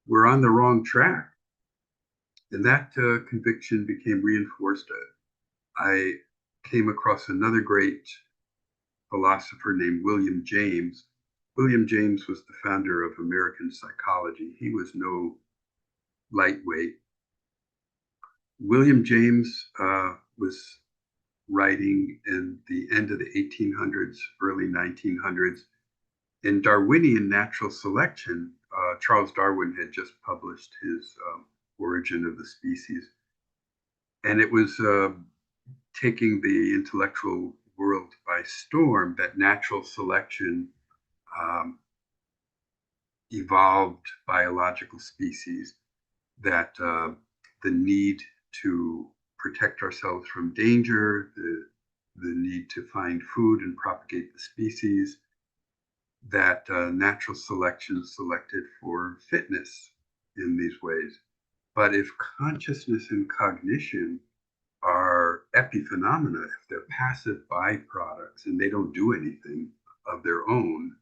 were on the wrong track. And that conviction became reinforced. I came across another great philosopher named William James. William James was the founder of American psychology. He was no lightweight. William James was writing in the end of the 1800s, early 1900s, in Darwinian natural selection. Charles Darwin had just published his Origin of the Species, and it was taking the intellectual world by storm that natural selection evolved biological species, that the need to protect ourselves from danger, the need to find food and propagate the species, that natural selection selected for fitness in these ways. But if consciousness and cognition are epiphenomena, if they're passive byproducts and they don't do anything of their own,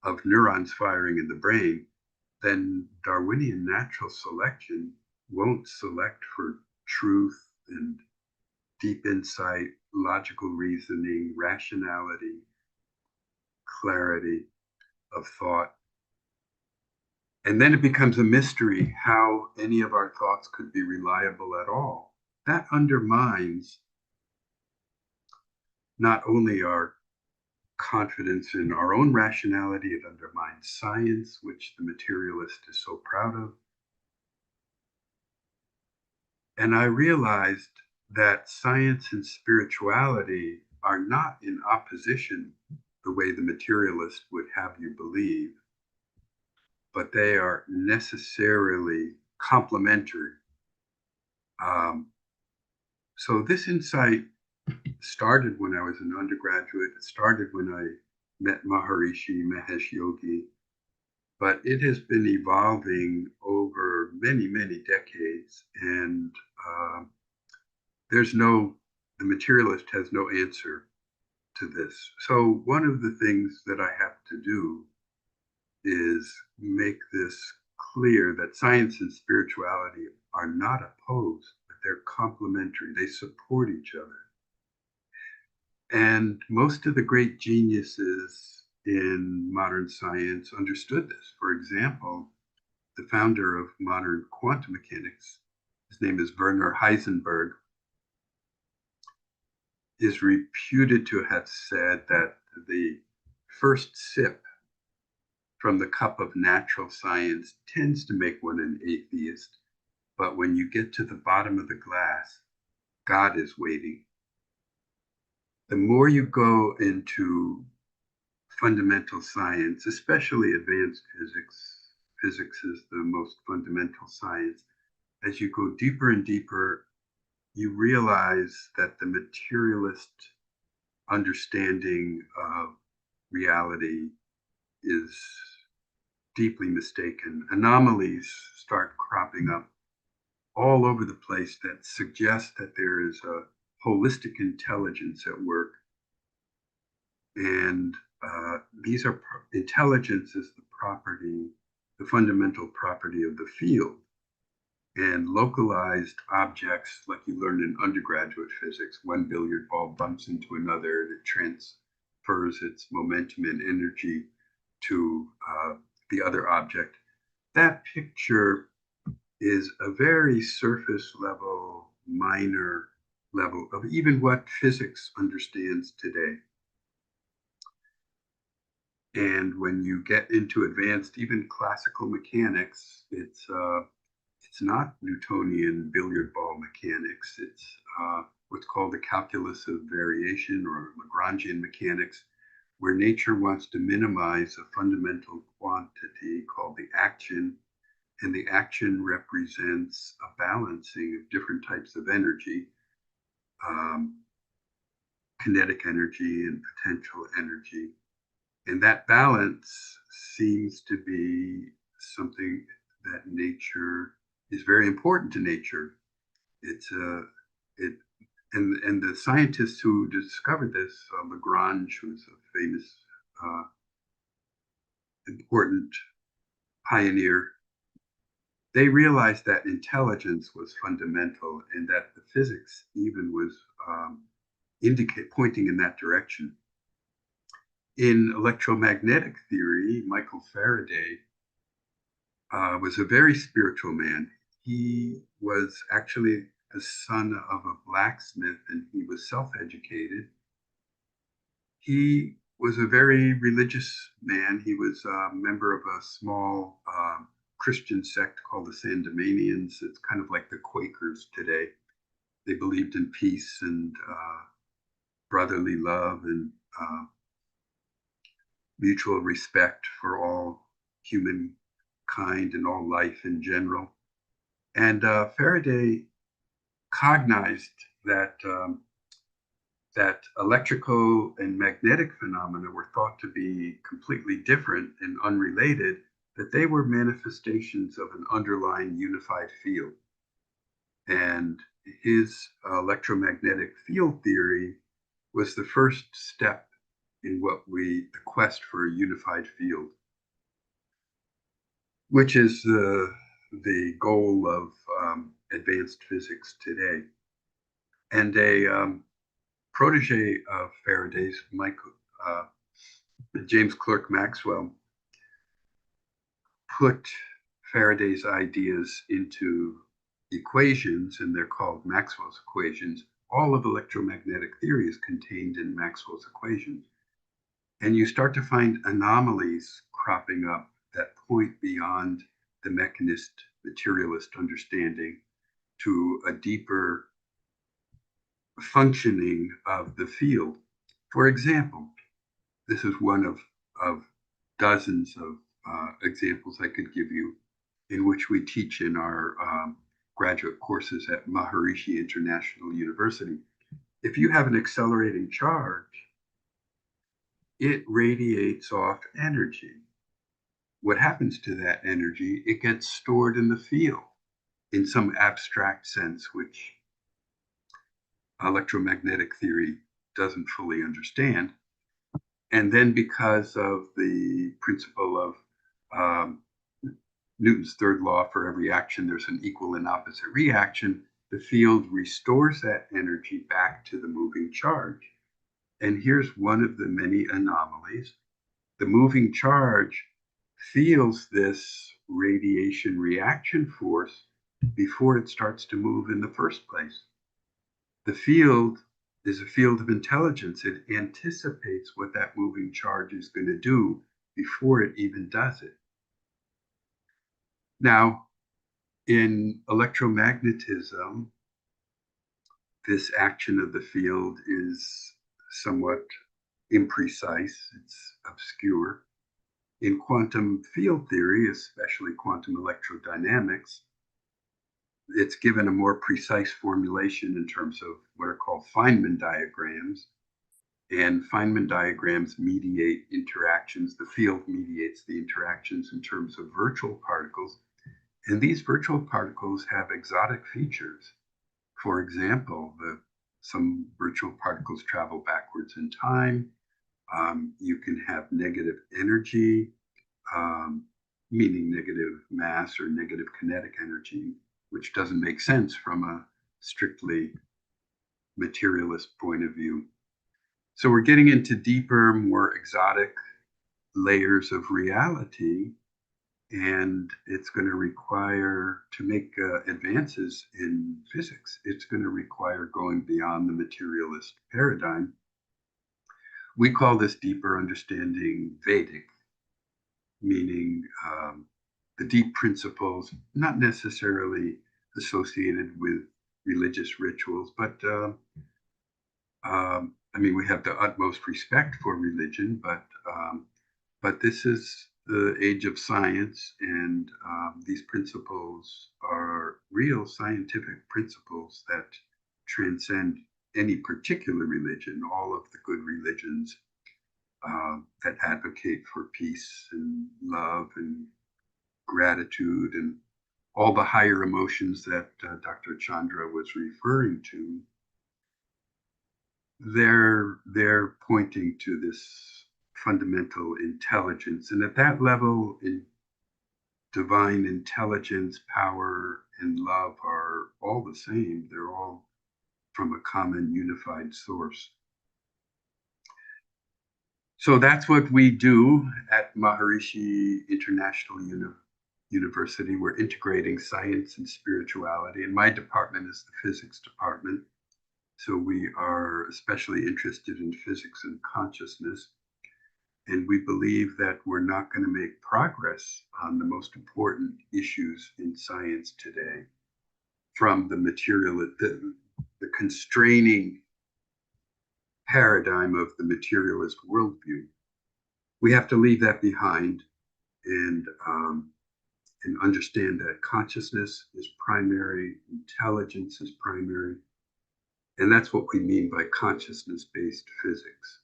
of neurons firing in the brain, then Darwinian natural selection won't select for truth and deep insight, logical reasoning, rationality, clarity of thought. And then it becomes a mystery how any of our thoughts could be reliable at all. That undermines not only our confidence in our own rationality, it undermines science, which the materialist is so proud of. And I realized that science and spirituality are not in opposition the way the materialist would have you believe, but they are necessarily complementary. So this insight started when I was an undergraduate. It started when I met Maharishi Mahesh Yogi, but it has been evolving over many, many decades. And the materialist has no answer to this. So one of the things that I have to do is make this clear, that science and spirituality are not opposed, but they're complementary. They support each other. And most of the great geniuses in modern science understood this. For example, the founder of modern quantum mechanics, his name is Werner Heisenberg, is reputed to have said that the first sip from the cup of natural science tends to make one an atheist. But when you get to the bottom of the glass, God is waiting. The more you go into fundamental science, especially advanced physics is the most fundamental science. As you go deeper and deeper, you realize that the materialist understanding of reality is deeply mistaken. Anomalies start cropping up all over the place that suggest that there is a holistic intelligence at work. And these are intelligence is the property, the fundamental property of the field. And localized objects, like you learned in undergraduate physics, one billiard ball bumps into another and it transfers its momentum and energy to the other object. That picture is a very surface level, minor level of even what physics understands today. And when you get into advanced, even classical mechanics, it's not Newtonian billiard ball mechanics. It's what's called the calculus of variation or Lagrangian mechanics, where nature wants to minimize a fundamental quantity called the action, and the action represents a balancing of different types of energy, kinetic energy and potential energy. And that balance seems to be something that nature is very important to nature. It's and the scientists who discovered this, Lagrange, who's a famous, important pioneer, they realized that intelligence was fundamental and that the physics even was pointing in that direction. In electromagnetic theory, Michael Faraday was a very spiritual man. He was actually the son of a blacksmith and he was self-educated. He was a very religious man. He was a member of a small Christian sect called the Sandemanians. It's kind of like the Quakers today. They believed in peace and brotherly love and mutual respect for all humankind and all life in general. And Faraday cognized that that electrical and magnetic phenomena were thought to be completely different and unrelated, that they were manifestations of an underlying unified field. And his electromagnetic field theory was the first step in the quest for a unified field, which is the goal of advanced physics today. And a protege of Faraday's, James Clerk Maxwell, put Faraday's ideas into equations, and they're called Maxwell's equations. All of electromagnetic theory is contained in Maxwell's equations. And you start to find anomalies cropping up that point beyond the mechanist, materialist understanding to a deeper functioning of the field. For example, this is one of dozens of examples I could give you in which we teach in our graduate courses at Maharishi International University. If you have an accelerating charge, it radiates off energy. What happens to that energy? It gets stored in the field in some abstract sense, which electromagnetic theory doesn't fully understand. And then because of the principle of Newton's third law, for every action, there's an equal and opposite reaction, the field restores that energy back to the moving charge. And here's one of the many anomalies. The moving charge feels this radiation reaction force before it starts to move in the first place. The field is a field of intelligence. It anticipates what that moving charge is going to do before it even does it. Now, in electromagnetism, this action of the field is somewhat imprecise, it's obscure. In quantum field theory, especially quantum electrodynamics, it's given a more precise formulation in terms of what are called Feynman diagrams. And Feynman diagrams mediate interactions. The field mediates the interactions in terms of virtual particles. And these virtual particles have exotic features. For example, some virtual particles travel backwards in time. You can have negative energy, meaning negative mass or negative kinetic energy, which doesn't make sense from a strictly materialist point of view. So we're getting into deeper, more exotic layers of reality, and it's going to require, to make advances in physics, it's going to require going beyond the materialist paradigm. We call this deeper understanding Vedic, meaning the deep principles, not necessarily associated with religious rituals, but I mean, we have the utmost respect for religion, but this is the age of science, and these principles are real scientific principles that transcend any particular religion. All of the good religions that advocate for peace and love and gratitude and all the higher emotions that Dr. Chandra was referring to, they're pointing to this fundamental intelligence. And at that level, divine intelligence, power, and love are all the same. They're all from a common unified source. So that's what we do at Maharishi International University. We're integrating science and spirituality, and my department is the physics department. So we are especially interested in physics and consciousness. And we believe that we're not going to make progress on the most important issues in science today from the the constraining paradigm of the materialist worldview. We have to leave that behind and understand that consciousness is primary, intelligence is primary, and that's what we mean by consciousness-based physics.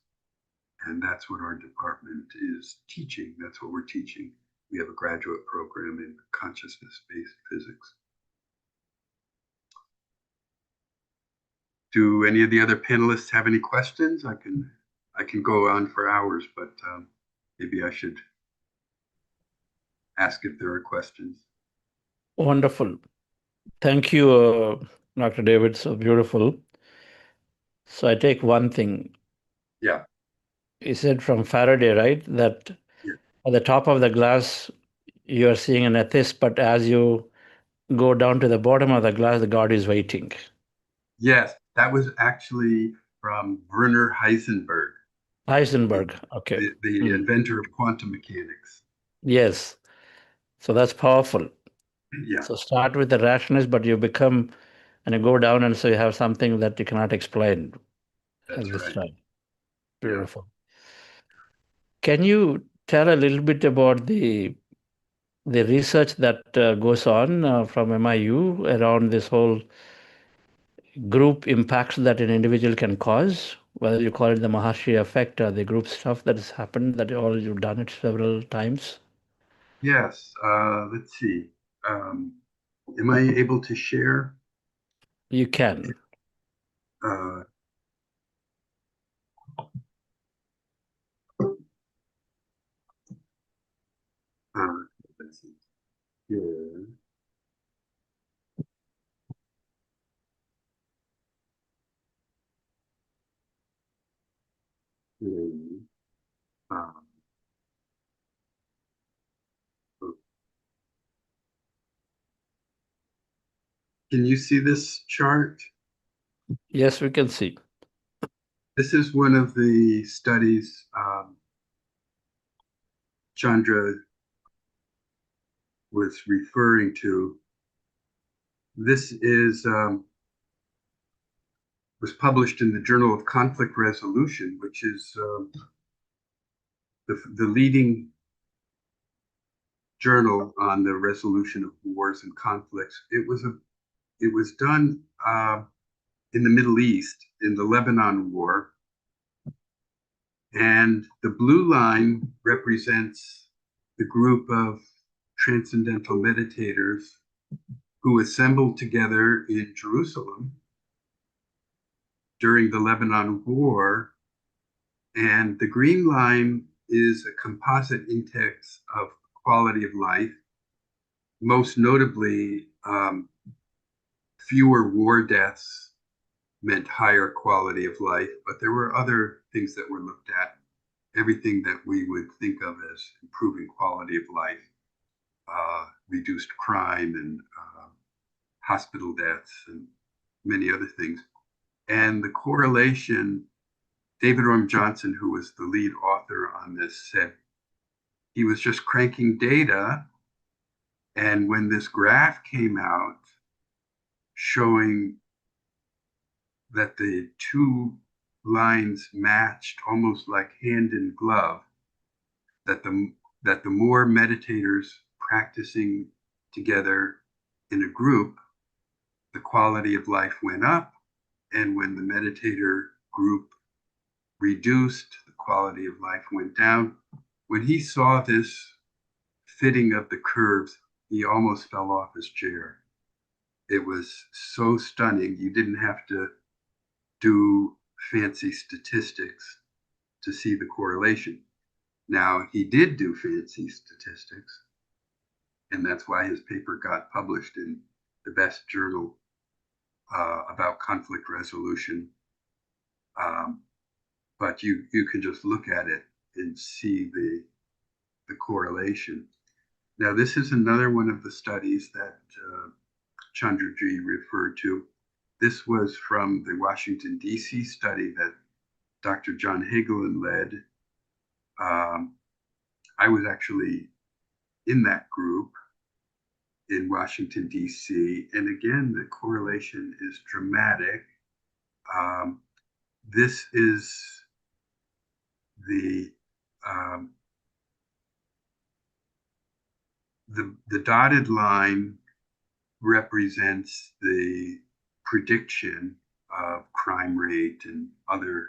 And that's what our department is teaching. That's what we're teaching. We have a graduate program in consciousness-based physics. Do any of the other panelists have any questions? I can go on for hours, but maybe I should ask if there are questions. Wonderful. Thank you, Dr. David. So beautiful. So I take one thing. Yeah. You said from Faraday, right? That Yeah. at the top of the glass, you are seeing an atheist, but as you go down to the bottom of the glass, the God is waiting. Yes, that was actually from Werner Heisenberg. Heisenberg, okay. The inventor of quantum mechanics. Yes. So that's powerful. Yeah. So start with the rationalist, but you become, and you go down, and so you have something that you cannot explain That's at this right. time. Beautiful. Can you tell a little bit about the research that goes on from MIU around this whole group impacts that an individual can cause, whether you call it the Maharshi effect or the group stuff that has happened, that all you've done it several times? Yes. Let's see. Am I able to share? You can. Uh, let's see. Here. Here. Um, Can you see this chart? Yes, we can see. This is one of the studies Chandra was referring to. This was published in the Journal of Conflict Resolution, which is the leading journal on the resolution of wars and conflicts. It was done in the Middle East in the Lebanon War, and the blue line represents the group of transcendental meditators who assembled together in Jerusalem during the Lebanon War, and the green line is a composite index of quality of life, most notably fewer war deaths meant higher quality of life, but there were other things that were looked at, everything that we would think of as improving quality of life, reduced crime and hospital deaths and many other things. And the correlation, David Orm Johnson, who was the lead author on this, said he was just cranking data, and when this graph came out showing that the two lines matched almost like hand in glove, that the more meditators practicing together in a group, the quality of life went up, and when the meditator group reduced, the quality of life went down. When he saw this fitting of the curves, he almost fell off his chair. It was so stunning. You didn't have to do fancy statistics to see the correlation. Now, he did do fancy statistics, and that's why his paper got published in the best journal about conflict resolution. But you can just look at it and see the correlation. Now, this is another one of the studies that Chandraji referred to. This was from the Washington, D.C. study that Dr. John Hagelin led. I was actually in that group in Washington, D.C. And again, the correlation is dramatic. This is the dotted line represents the prediction of crime rate and other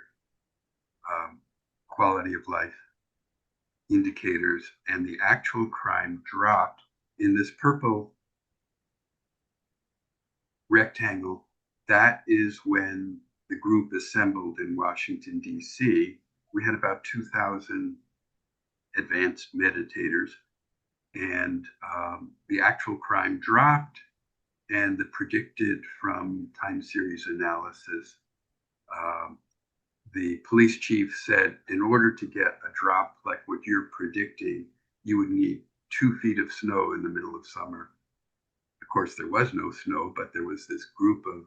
quality of life indicators, and the actual crime dropped in this purple rectangle. That is when the group assembled in Washington, D.C. We had about 2,000 advanced meditators, and the actual crime dropped, and the predicted from time series analysis, the police chief said, in order to get a drop like what you're predicting, you would need 2 feet of snow in the middle of summer. Of course, there was no snow, but there was this group of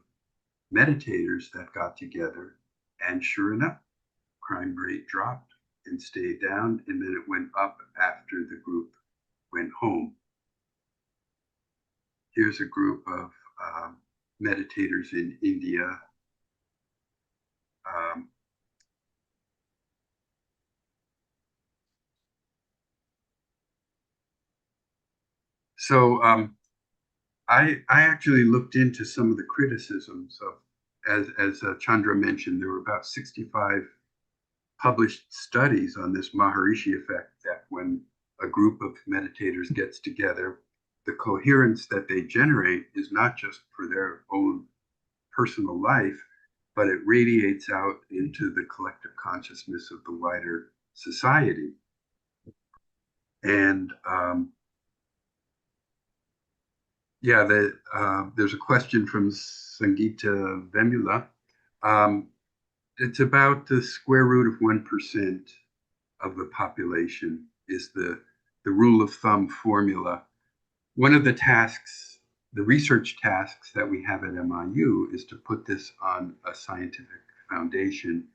meditators that got together, and sure enough, crime rate dropped and stayed down, and then it went up after the group went home. Here's a group of meditators in India. So I actually looked into some of the criticisms of, as Chandra mentioned, there were about 65 published studies on this Maharishi effect, that when a group of meditators gets together, the coherence that they generate is not just for their own personal life, but it radiates out into the collective consciousness of the wider society. And there's a question from Sangeeta Vemula. It's about the square root of 1% of the population is the rule of thumb formula. One of the tasks, the research tasks that we have at MIU, is to put this on a scientific foundation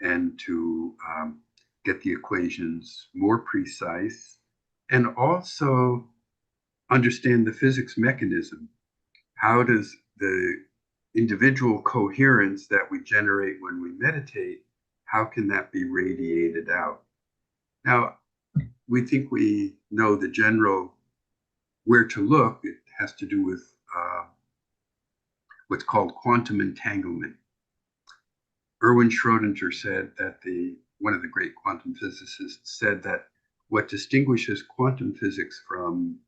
and to get the equations more precise, and also understand the physics mechanism. How does the individual coherence that we generate when we meditate, how can that be radiated out? Now, we think we know the general where to look. It has to do with what's called quantum entanglement. Erwin Schrödinger said that one of the great quantum physicists said that what distinguishes quantum physics from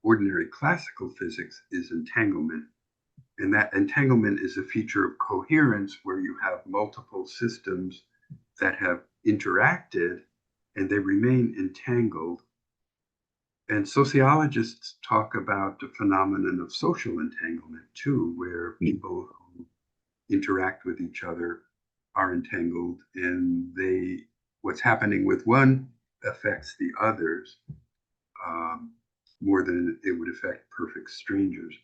ordinary classical physics is entanglement. And that entanglement is a feature of coherence where you have multiple systems that have interacted and they remain entangled. And sociologists talk about the phenomenon of social entanglement too, where people who interact with each other are entangled, and what's happening with one affects the others more than it would affect perfect strangers.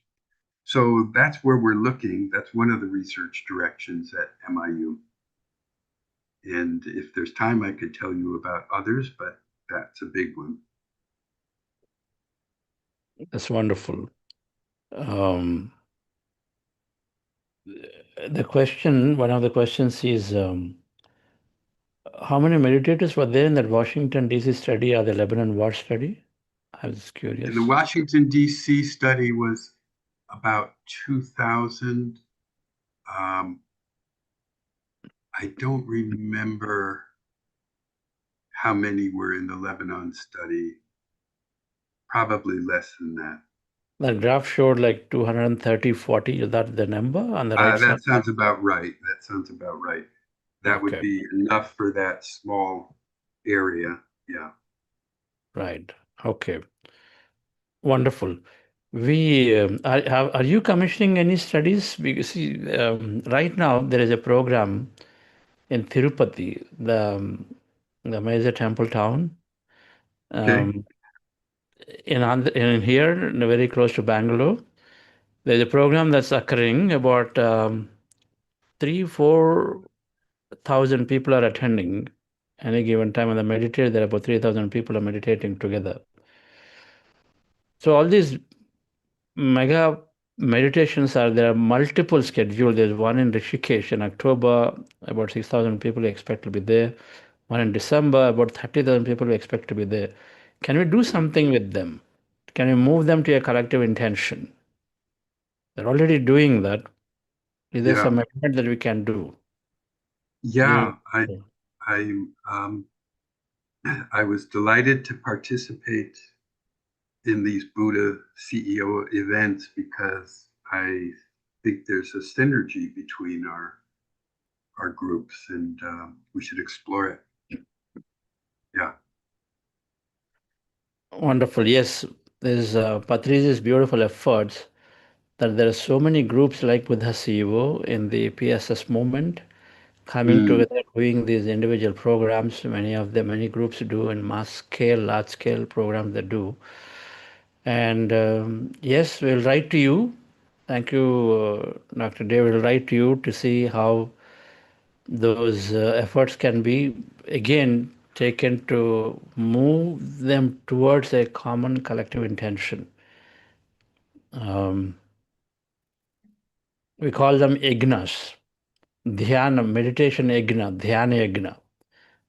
So that's where we're looking. That's one of the research directions at MIU. And if there's time, I could tell you about others, but that's a big one. That's wonderful. Um, one of the questions is, how many meditators were there in that Washington, D.C. study or the Lebanon War study? I was curious. And the Washington, D.C. study was about 2,000. I don't remember how many were in the Lebanon study. Probably less than that. The graph showed like 230, 40. Is that the number on the right side? That sounds about right. That sounds about right. That would be enough for that small area. Yeah. Right. Okay. Wonderful. Are you commissioning any studies? Because see, right now there is a program in Tirupati, the major temple town. Okay. In here, very close to Bangalore, there's a program that's occurring. About 3,000-4,000 people are attending any given time. On the meditate, there are about 3,000 people are meditating together. So all these mega meditations there are multiple scheduled. There's one in Rishikesh in October, about 6,000 people we expect to be there. One in December, about 30,000 people we expect to be there. Can we do something with them? Can we move them to a collective intention? They're already doing that. Is there some effort that we can do? Yeah. I was delighted to participate in these Buddha CEO events because I think there's a synergy between our groups, and we should explore it. Yeah. Wonderful. Yes, there's Patrice's beautiful efforts that there are so many groups like Buddha CEO in the PSS movement coming together, doing these individual programs. Many groups do in mass scale, large scale programs they do. And yes, we'll write to you. Thank you, Dr. Dave. We'll write to you to see how those efforts can be again taken to move them towards a common collective intention. We call them yagnas, dhyana, meditation yagna, dhyana yagna.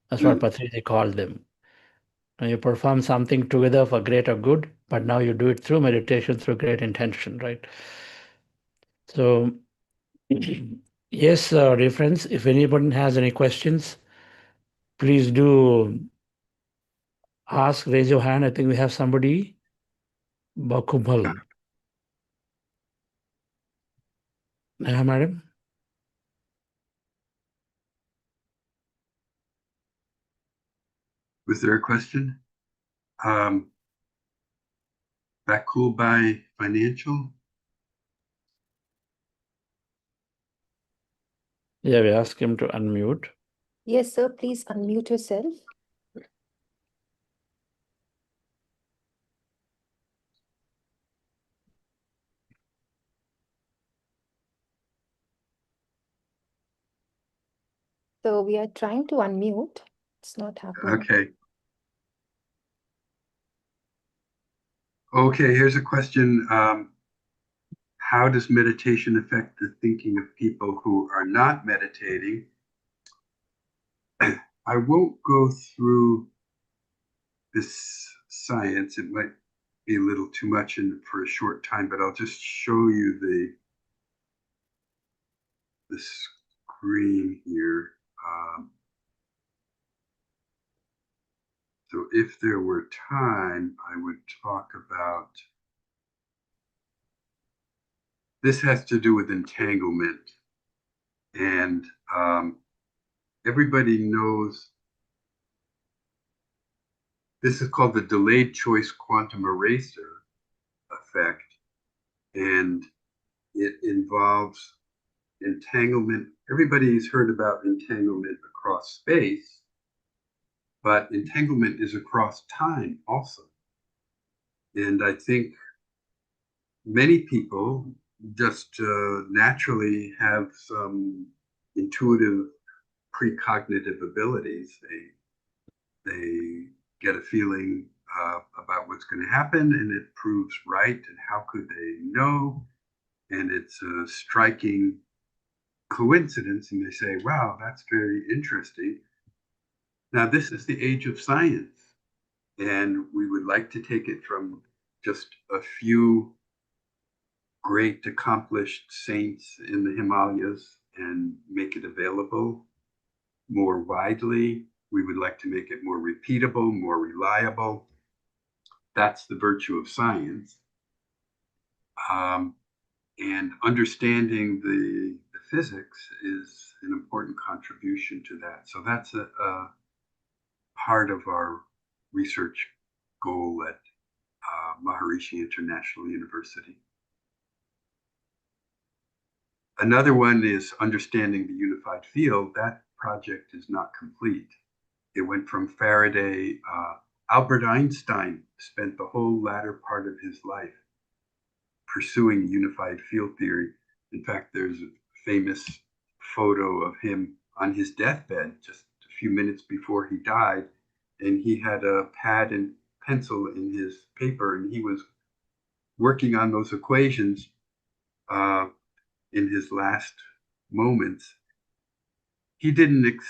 That's what Patrice called them. And you perform something together for greater good, but now you do it through meditation, through great intention, right? So, yes, dear friends, if anyone has any questions, please do ask, raise your hand. I think we have somebody. Bakubal. Yeah, madam. Was there a question? Bakul by Financial? Yeah, we ask him to unmute. Yes, sir. Please unmute yourself. So we are trying to unmute. It's not happening. Okay. Okay, here's a question. How does meditation affect the thinking of people who are not meditating? I won't go through this science. It might be a little too much for a short time, but I'll just show you the screen here. So if there were time, I would talk about, this has to do with entanglement. And everybody knows this is called the delayed choice quantum eraser effect. And it involves entanglement. Everybody's heard about entanglement across space, but entanglement is across time also. And I think many people just naturally have some intuitive precognitive abilities. They get a feeling about what's going to happen, and it proves right. And how could they know? And it's a striking coincidence, and they say, wow, that's very interesting. Now, this is the age of science, and we would like to take it from just a few great accomplished saints in the Himalayas and make it available more widely. We would like to make it more repeatable, more reliable. That's the virtue of science. And understanding the physics is an important contribution to that. So that's a part of our research goal at Maharishi International University. Another one is understanding the unified field. That project is not complete. It went from Faraday. Albert Einstein spent the whole latter part of his life pursuing unified field theory. In fact, there's a famous photo of him on his deathbed just a few minutes before he died, and he had a pad and pencil in his paper, and he was working on those equations in his last moments. He didn't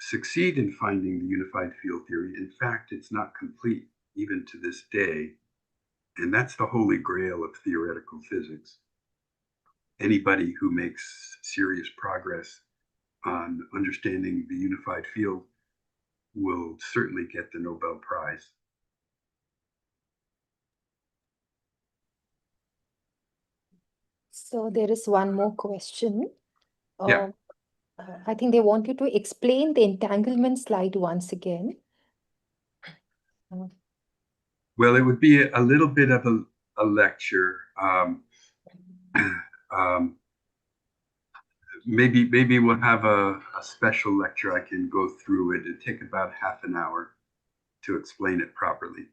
succeed in finding the unified field theory. In fact, it's not complete even to this day. And that's the holy grail of theoretical physics. Anybody who makes serious progress on understanding the unified field will certainly get the Nobel Prize. So there is one more question. Yeah. I think they want you to explain the entanglement slide once again. Well, it would be a little bit of a lecture. Maybe we'll have a special lecture. I can go through it. It'd take about half an hour to explain it properly.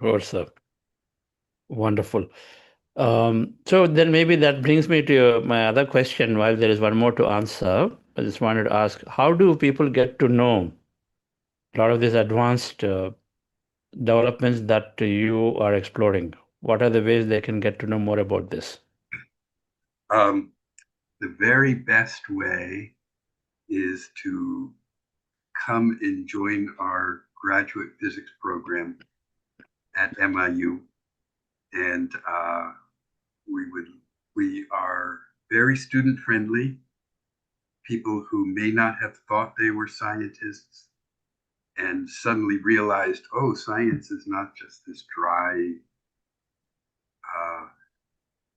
Sure, sir. Wonderful. So then maybe that brings me to my other question. While there is one more to answer, I just wanted to ask, how do people get to know a lot of these advanced developments that you are exploring? What are the ways they can get to know more about this? The very best way is to come and join our graduate physics program at MIU. And we are very student friendly. People who may not have thought they were scientists and suddenly realized, oh, science is not just this dry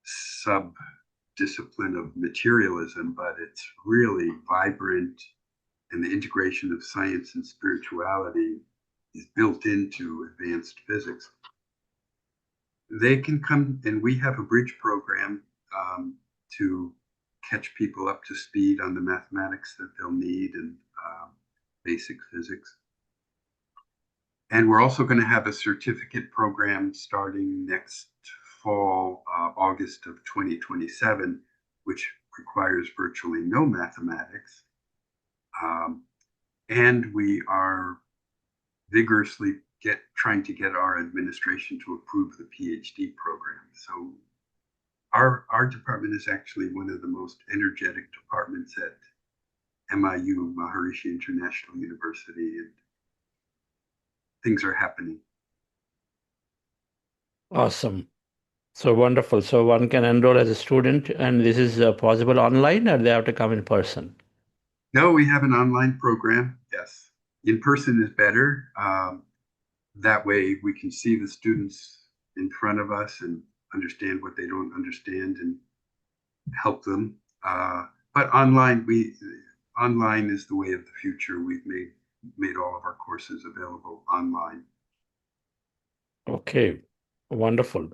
sub-discipline of materialism, but it's really vibrant, and the integration of science and spirituality is built into advanced physics. They can come, and we have a bridge program to catch people up to speed on the mathematics that they'll need and basic physics. And we're also going to have a certificate program starting next fall, August of 2027, which requires virtually no mathematics. And we are vigorously trying to get our administration to approve the PhD program. So our department is actually one of the most energetic departments at MIU, Maharishi International University, and things are happening. Awesome. So wonderful. So one can enroll as a student, and this is possible online, or they have to come in person? No, we have an online program. Yes. In person is better. That way we can see the students in front of us and understand what they don't understand and help them. But online is the way of the future. We've made all of our courses available online. Okay, wonderful.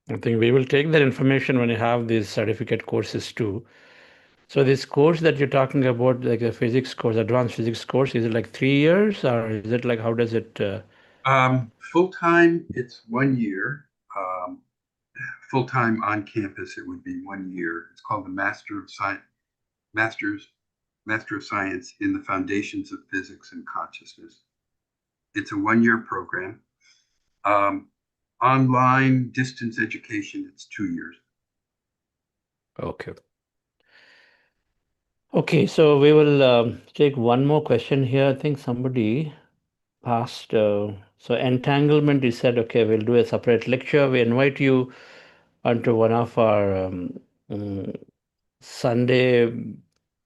I think we will take that information when you have these certificate courses too. So this course that you're talking about, like a physics course, advanced physics course, is it like 3 years, or is it like, how does it? Full-time, it's 1 year. Full-time on campus, it would be 1 year. It's called the Master of Science in the Foundations of Physics and Consciousness. It's a 1 year program. Online distance education, it's 2 years. Okay. Okay, so we will take one more question here. I think somebody asked, so entanglement, you said, okay, we'll do a separate lecture. We invite you onto one of our Sunday,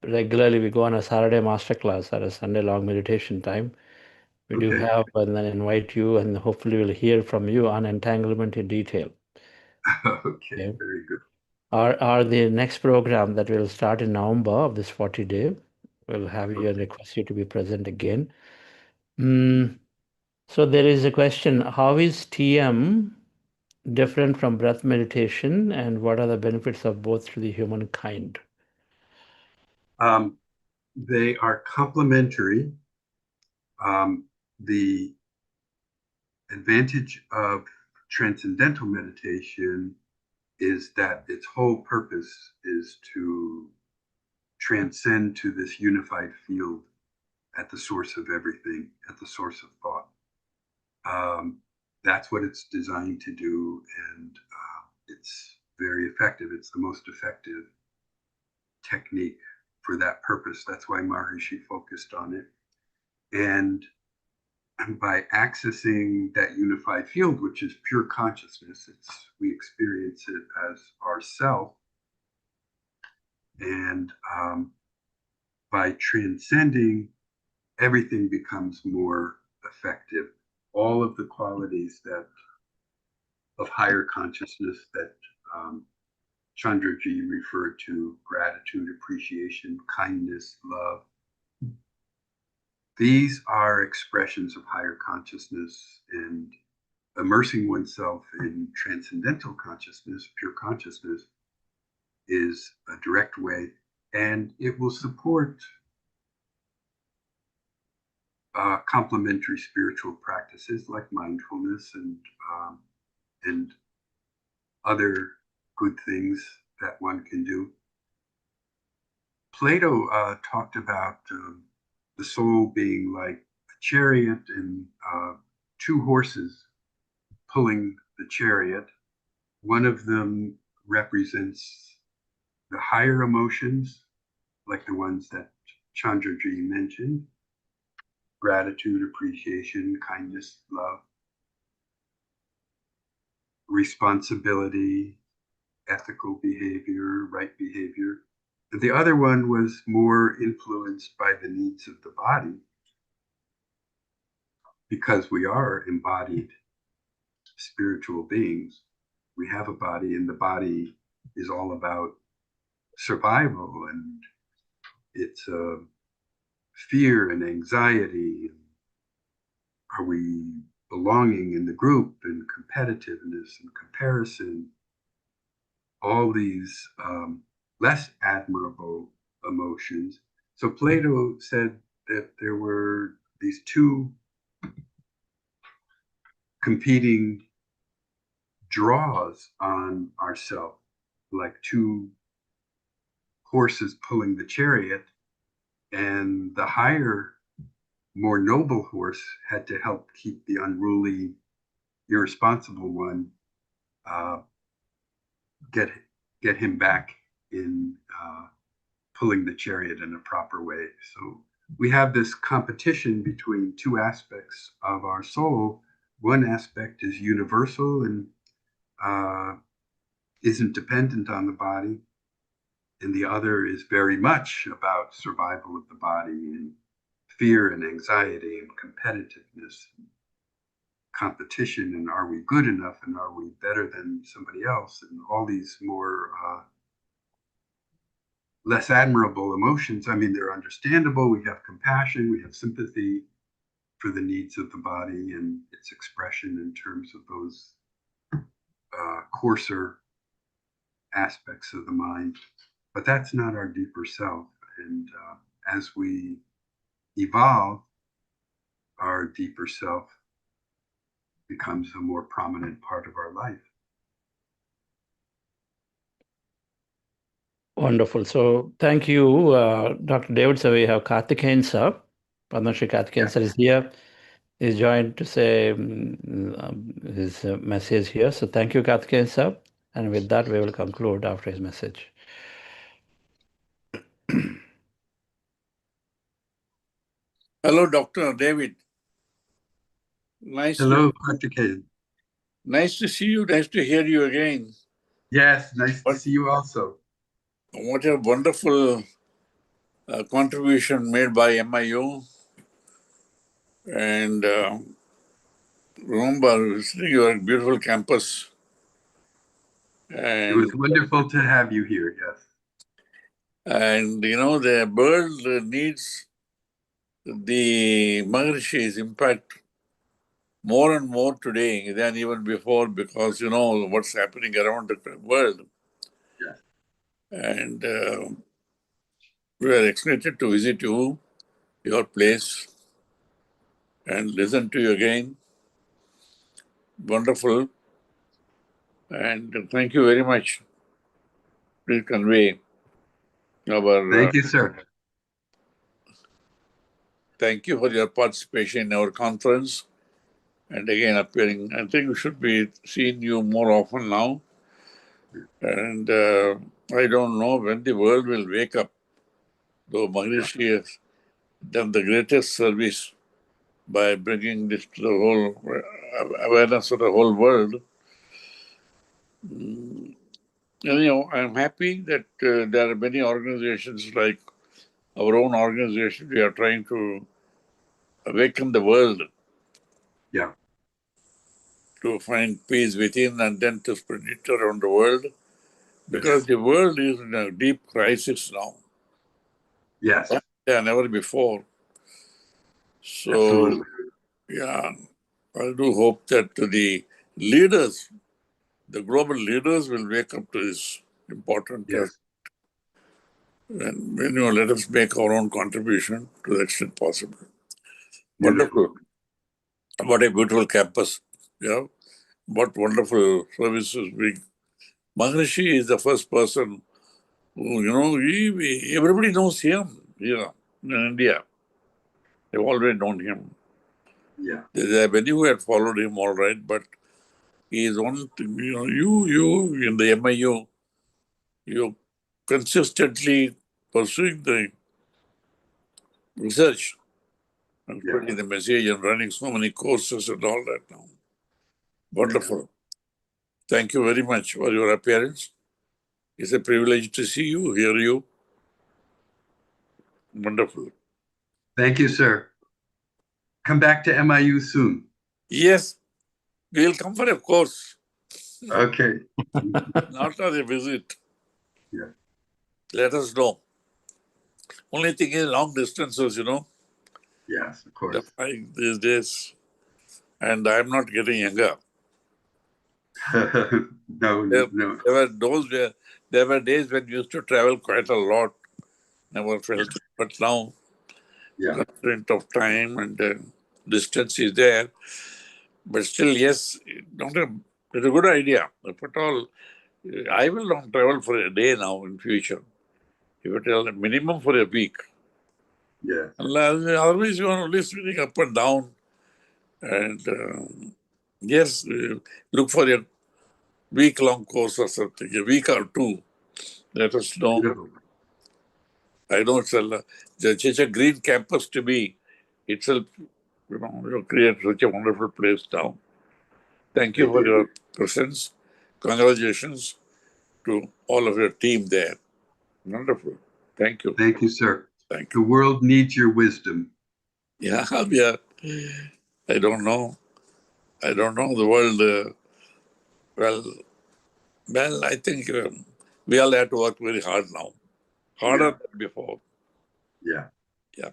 regularly we go on a Saturday masterclass or a Sunday long meditation time. We do Okay. have, and then invite you, and hopefully we'll hear from you on entanglement in detail. Okay, very good. Our the next program that will start in November of this 40-day, we'll have you and request you to be present again. So there is a question, how is TM different from breath meditation, and what are the benefits of both to the humankind? They are complementary. The advantage of transcendental meditation is that its whole purpose is to transcend to this unified field at the source of everything, at the source of thought. That's what it's designed to do, and it's very effective. It's the most effective technique for that purpose. That's why Maharishi focused on it. And by accessing that unified field, which is pure consciousness, we experience it as ourself. And by transcending, everything becomes more effective. All of the qualities of higher consciousness that Chandraji referred to, gratitude, appreciation, kindness, love, these are expressions of higher consciousness, and immersing oneself in transcendental consciousness, pure consciousness, is a direct way, and it will support complementary spiritual practices like mindfulness and other good things that one can do. Plato talked about the soul being like a chariot and 2 horses pulling the chariot. One of them represents the higher emotions, like the ones that Chandraji mentioned: gratitude, appreciation, kindness, love, responsibility, ethical behavior, right behavior. And the other one was more influenced by the needs of the body, because we are embodied spiritual beings. We have a body, and the body is all about survival, and it's fear and anxiety. Are we belonging in the group, and competitiveness and comparison? All these less admirable emotions. So Plato said that there were these 2 competing draws on ourself, like 2 horse is pulling the chariot, and the higher, more noble horse had to help keep the unruly, irresponsible one, get him back in pulling the chariot in a proper way. So we have this competition between two aspects of our soul. One aspect is universal and isn't dependent on the body, and the other is very much about survival of the body and fear and anxiety and competitiveness, and competition, and are we good enough, and are we better than somebody else, and all these more less admirable emotions. I mean, they're understandable. We have compassion, we have sympathy for the needs of the body and its expression in terms of those coarser aspects of the mind. But that's not our deeper self. And as we evolve, our deeper self becomes a more prominent part of our life. Wonderful. So thank you, Dr. David. So we have Karthikeyan sir. Padma Shri Karthikeyan sir is here. He's joined to say his message here. So thank you, Karthikeyan sir. And with that, we will conclude after his message. Hello, Dr. David. Hello, Karthikeyan. Nice to see you. Nice to hear you again. Yes, nice to see you also. What a wonderful contribution made by MIU. And remember visiting your beautiful campus. And, it was wonderful to have you here, yes. And you know, the world needs the Maharishis' impact more and more today than even before, because you know what's happening around the world. Yes. And we are excited to visit you, your place, and listen to you again. Wonderful. And thank you very much. Please convey our... Thank you, sir. Thank you for your participation in our conference. And again, appearing. I think we should be seeing you more often now. And I don't know when the world will wake up. Though Maharishi has done the greatest service by bringing this to the whole awareness of the whole world. Anyhow, I'm happy that there are many organizations like our own organization. We are trying to awaken the world. Yeah. To find peace within and then to spread it around the world. Because the world is in a deep crisis now. Yes. Yeah, never before. So, absolutely. Yeah, I do hope that the leaders, the global leaders will wake up to this important task. And let us make our own contribution to the extent possible. Wonderful. What a beautiful campus. Yeah. What wonderful services. Maharishi is the first person who, everybody knows him here in India. They've already known him. Yeah. There are many who had followed him all right, but he is one thing, you in the MIU, you consistently pursuing the research and spreading the message and running so many courses and all that now. Wonderful. Thank you very much for your appearance. It's a privilege to see you, hear you. Wonderful. Thank you, sir. Come back to MIU soon. Yes, we'll come for a course. Okay. Not as a visit. Yeah. Let us know. Only thing is long distances, Yes, of course. These days. And I'm not getting younger. No. There were days when we used to travel quite a lot. Never felt it. But now, constraint of time and distance is there. But still, yes, it's a good idea. If at all, I will not travel for a day now in future. If you tell a minimum for a week, Yes. otherwise you are only sitting up and down. And yes, look for a week-long course or something, a week or two. Let us know. Beautiful. I know it's such a green campus to be itself. You create such a wonderful place now. Thank you for your presence. Congratulations to all of your team there. Wonderful. Thank you. Thank you, sir. Thank The you. world needs your wisdom. Yeah, yeah. I don't know. I don't know the world. Well, I think we all have to work very hard now. Harder Yeah. than before. Yeah. Yeah.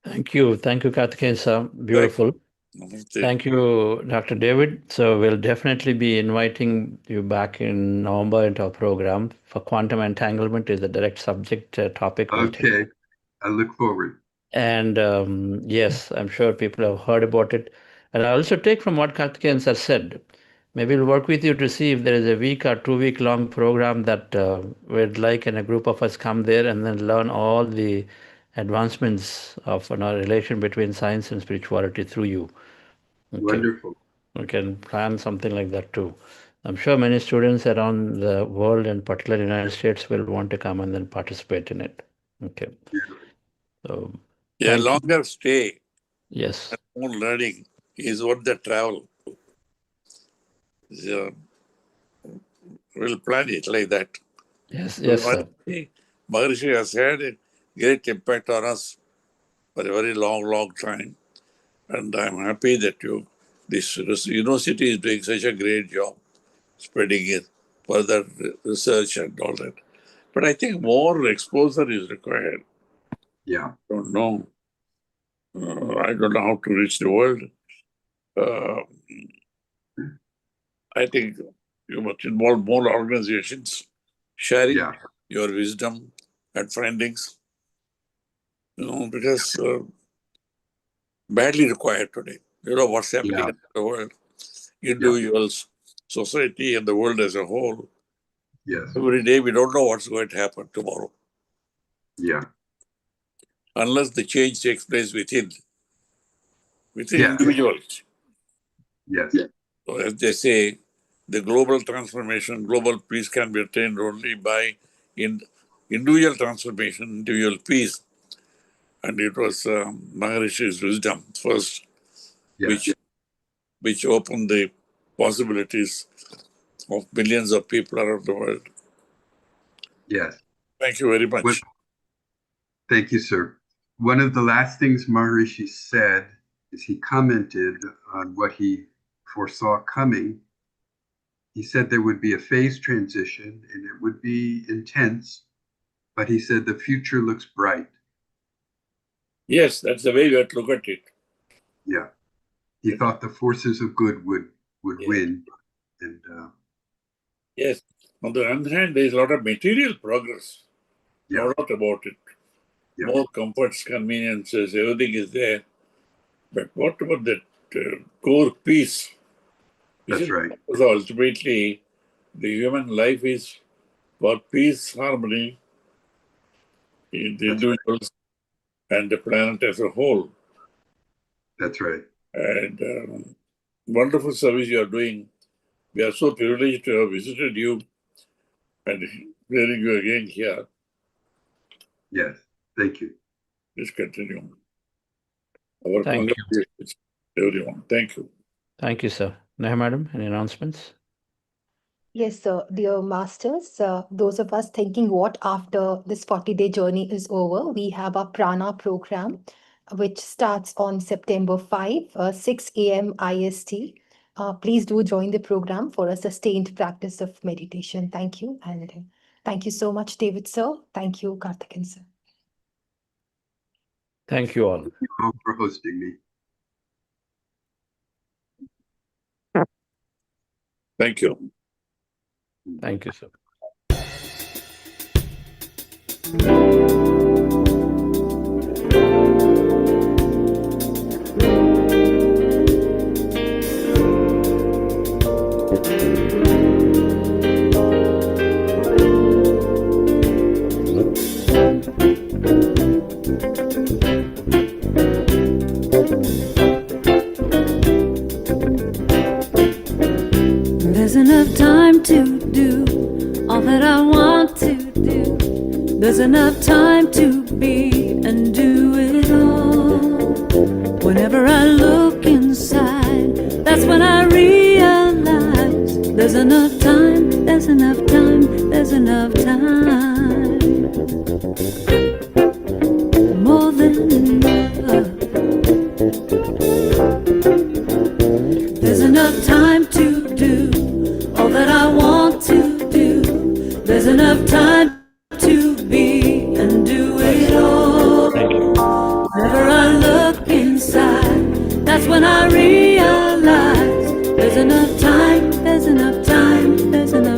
Thank you. Thank you, Karthikeyan sir. Beautiful. Namaste. Thank you, Dr. David. So we'll definitely be inviting you back in November into our program for quantum entanglement is the direct subject topic. We'll take. Okay. I look forward. And yes, I'm sure people have heard about it. And I also take from what Karthikeyan sir said. Maybe we'll work with you to see if there is a week or 2 week long program that we'd like, and a group of us come there and then learn all the advancements of our relation between science and spirituality through you. Okay. Wonderful. We can plan something like that too. I'm sure many students around the world, and particularly United States, will want to come and then participate in it. Okay. Beautiful. So Yeah, thank you. longer stay Yes. and more learning is what the travel. So we'll plan it like that. Yes. Yes, sir. Maharishi has had a great impact on us for a very long, long time. And I'm happy that this university is doing such a great job spreading it, further research and all that. But I think more exposure is required. Yeah. I don't know. I don't know how to reach the world. I think you must involve more organizations sharing Yeah. your wisdom and findings, because badly required today. You know what's happening Yeah. in the world, individuals, society, and the world as a whole. Yes. Every day we don't know what's going to happen tomorrow. Yeah. Unless the change takes place within Yeah. individuals. Yes. So as they say, the global transformation, global peace can be attained only by individual transformation, individual peace. And it was Maharishi's wisdom first, Yes. which opened the possibilities of millions of people around the world. Yes. Thank you very much. Thank you, sir. One of the last things Maharishi said is he commented on what he foresaw coming. He said there would be a phase transition and it would be intense, but he said the future looks bright. Yes, that's the way we have to look at it. Yeah. He thought the forces of good would win. And yes. On the other hand, there is a lot of material progress. No doubt about it. Yeah. More comforts, conveniences, everything is there. But what about that core peace? That's right. So ultimately, the human life is for peace, harmony in the individuals and the planet as a whole. That's right. And wonderful service you are doing. We are so privileged to have visited you and hearing you again here. Yes. Thank you. Please continue. Our Thank you. congratulations, everyone. Thank you. Thank you, sir. Neha, madam, any announcements? Yes, sir. Dear masters, those of us thinking what after this 40-day journey is over, we have our prana program, which starts on September 5, 6 a.m. IST. Please do join the program for a sustained practice of meditation. Thank you. And thank you so much, David, sir. Thank you, Karthikeyan, sir. Thank you all. Thank you all for hosting me. Thank you. Thank you, sir. that I want to do. There's enough time to be and do it all. Whenever I look inside, that's when I realize there's enough time, there's enough time, there's enough time. More than enough. There's enough time to do all that I want to do. There's enough time to be and do it all. Whenever I look inside, that's when I realize there's enough time, there's enough time, there's enough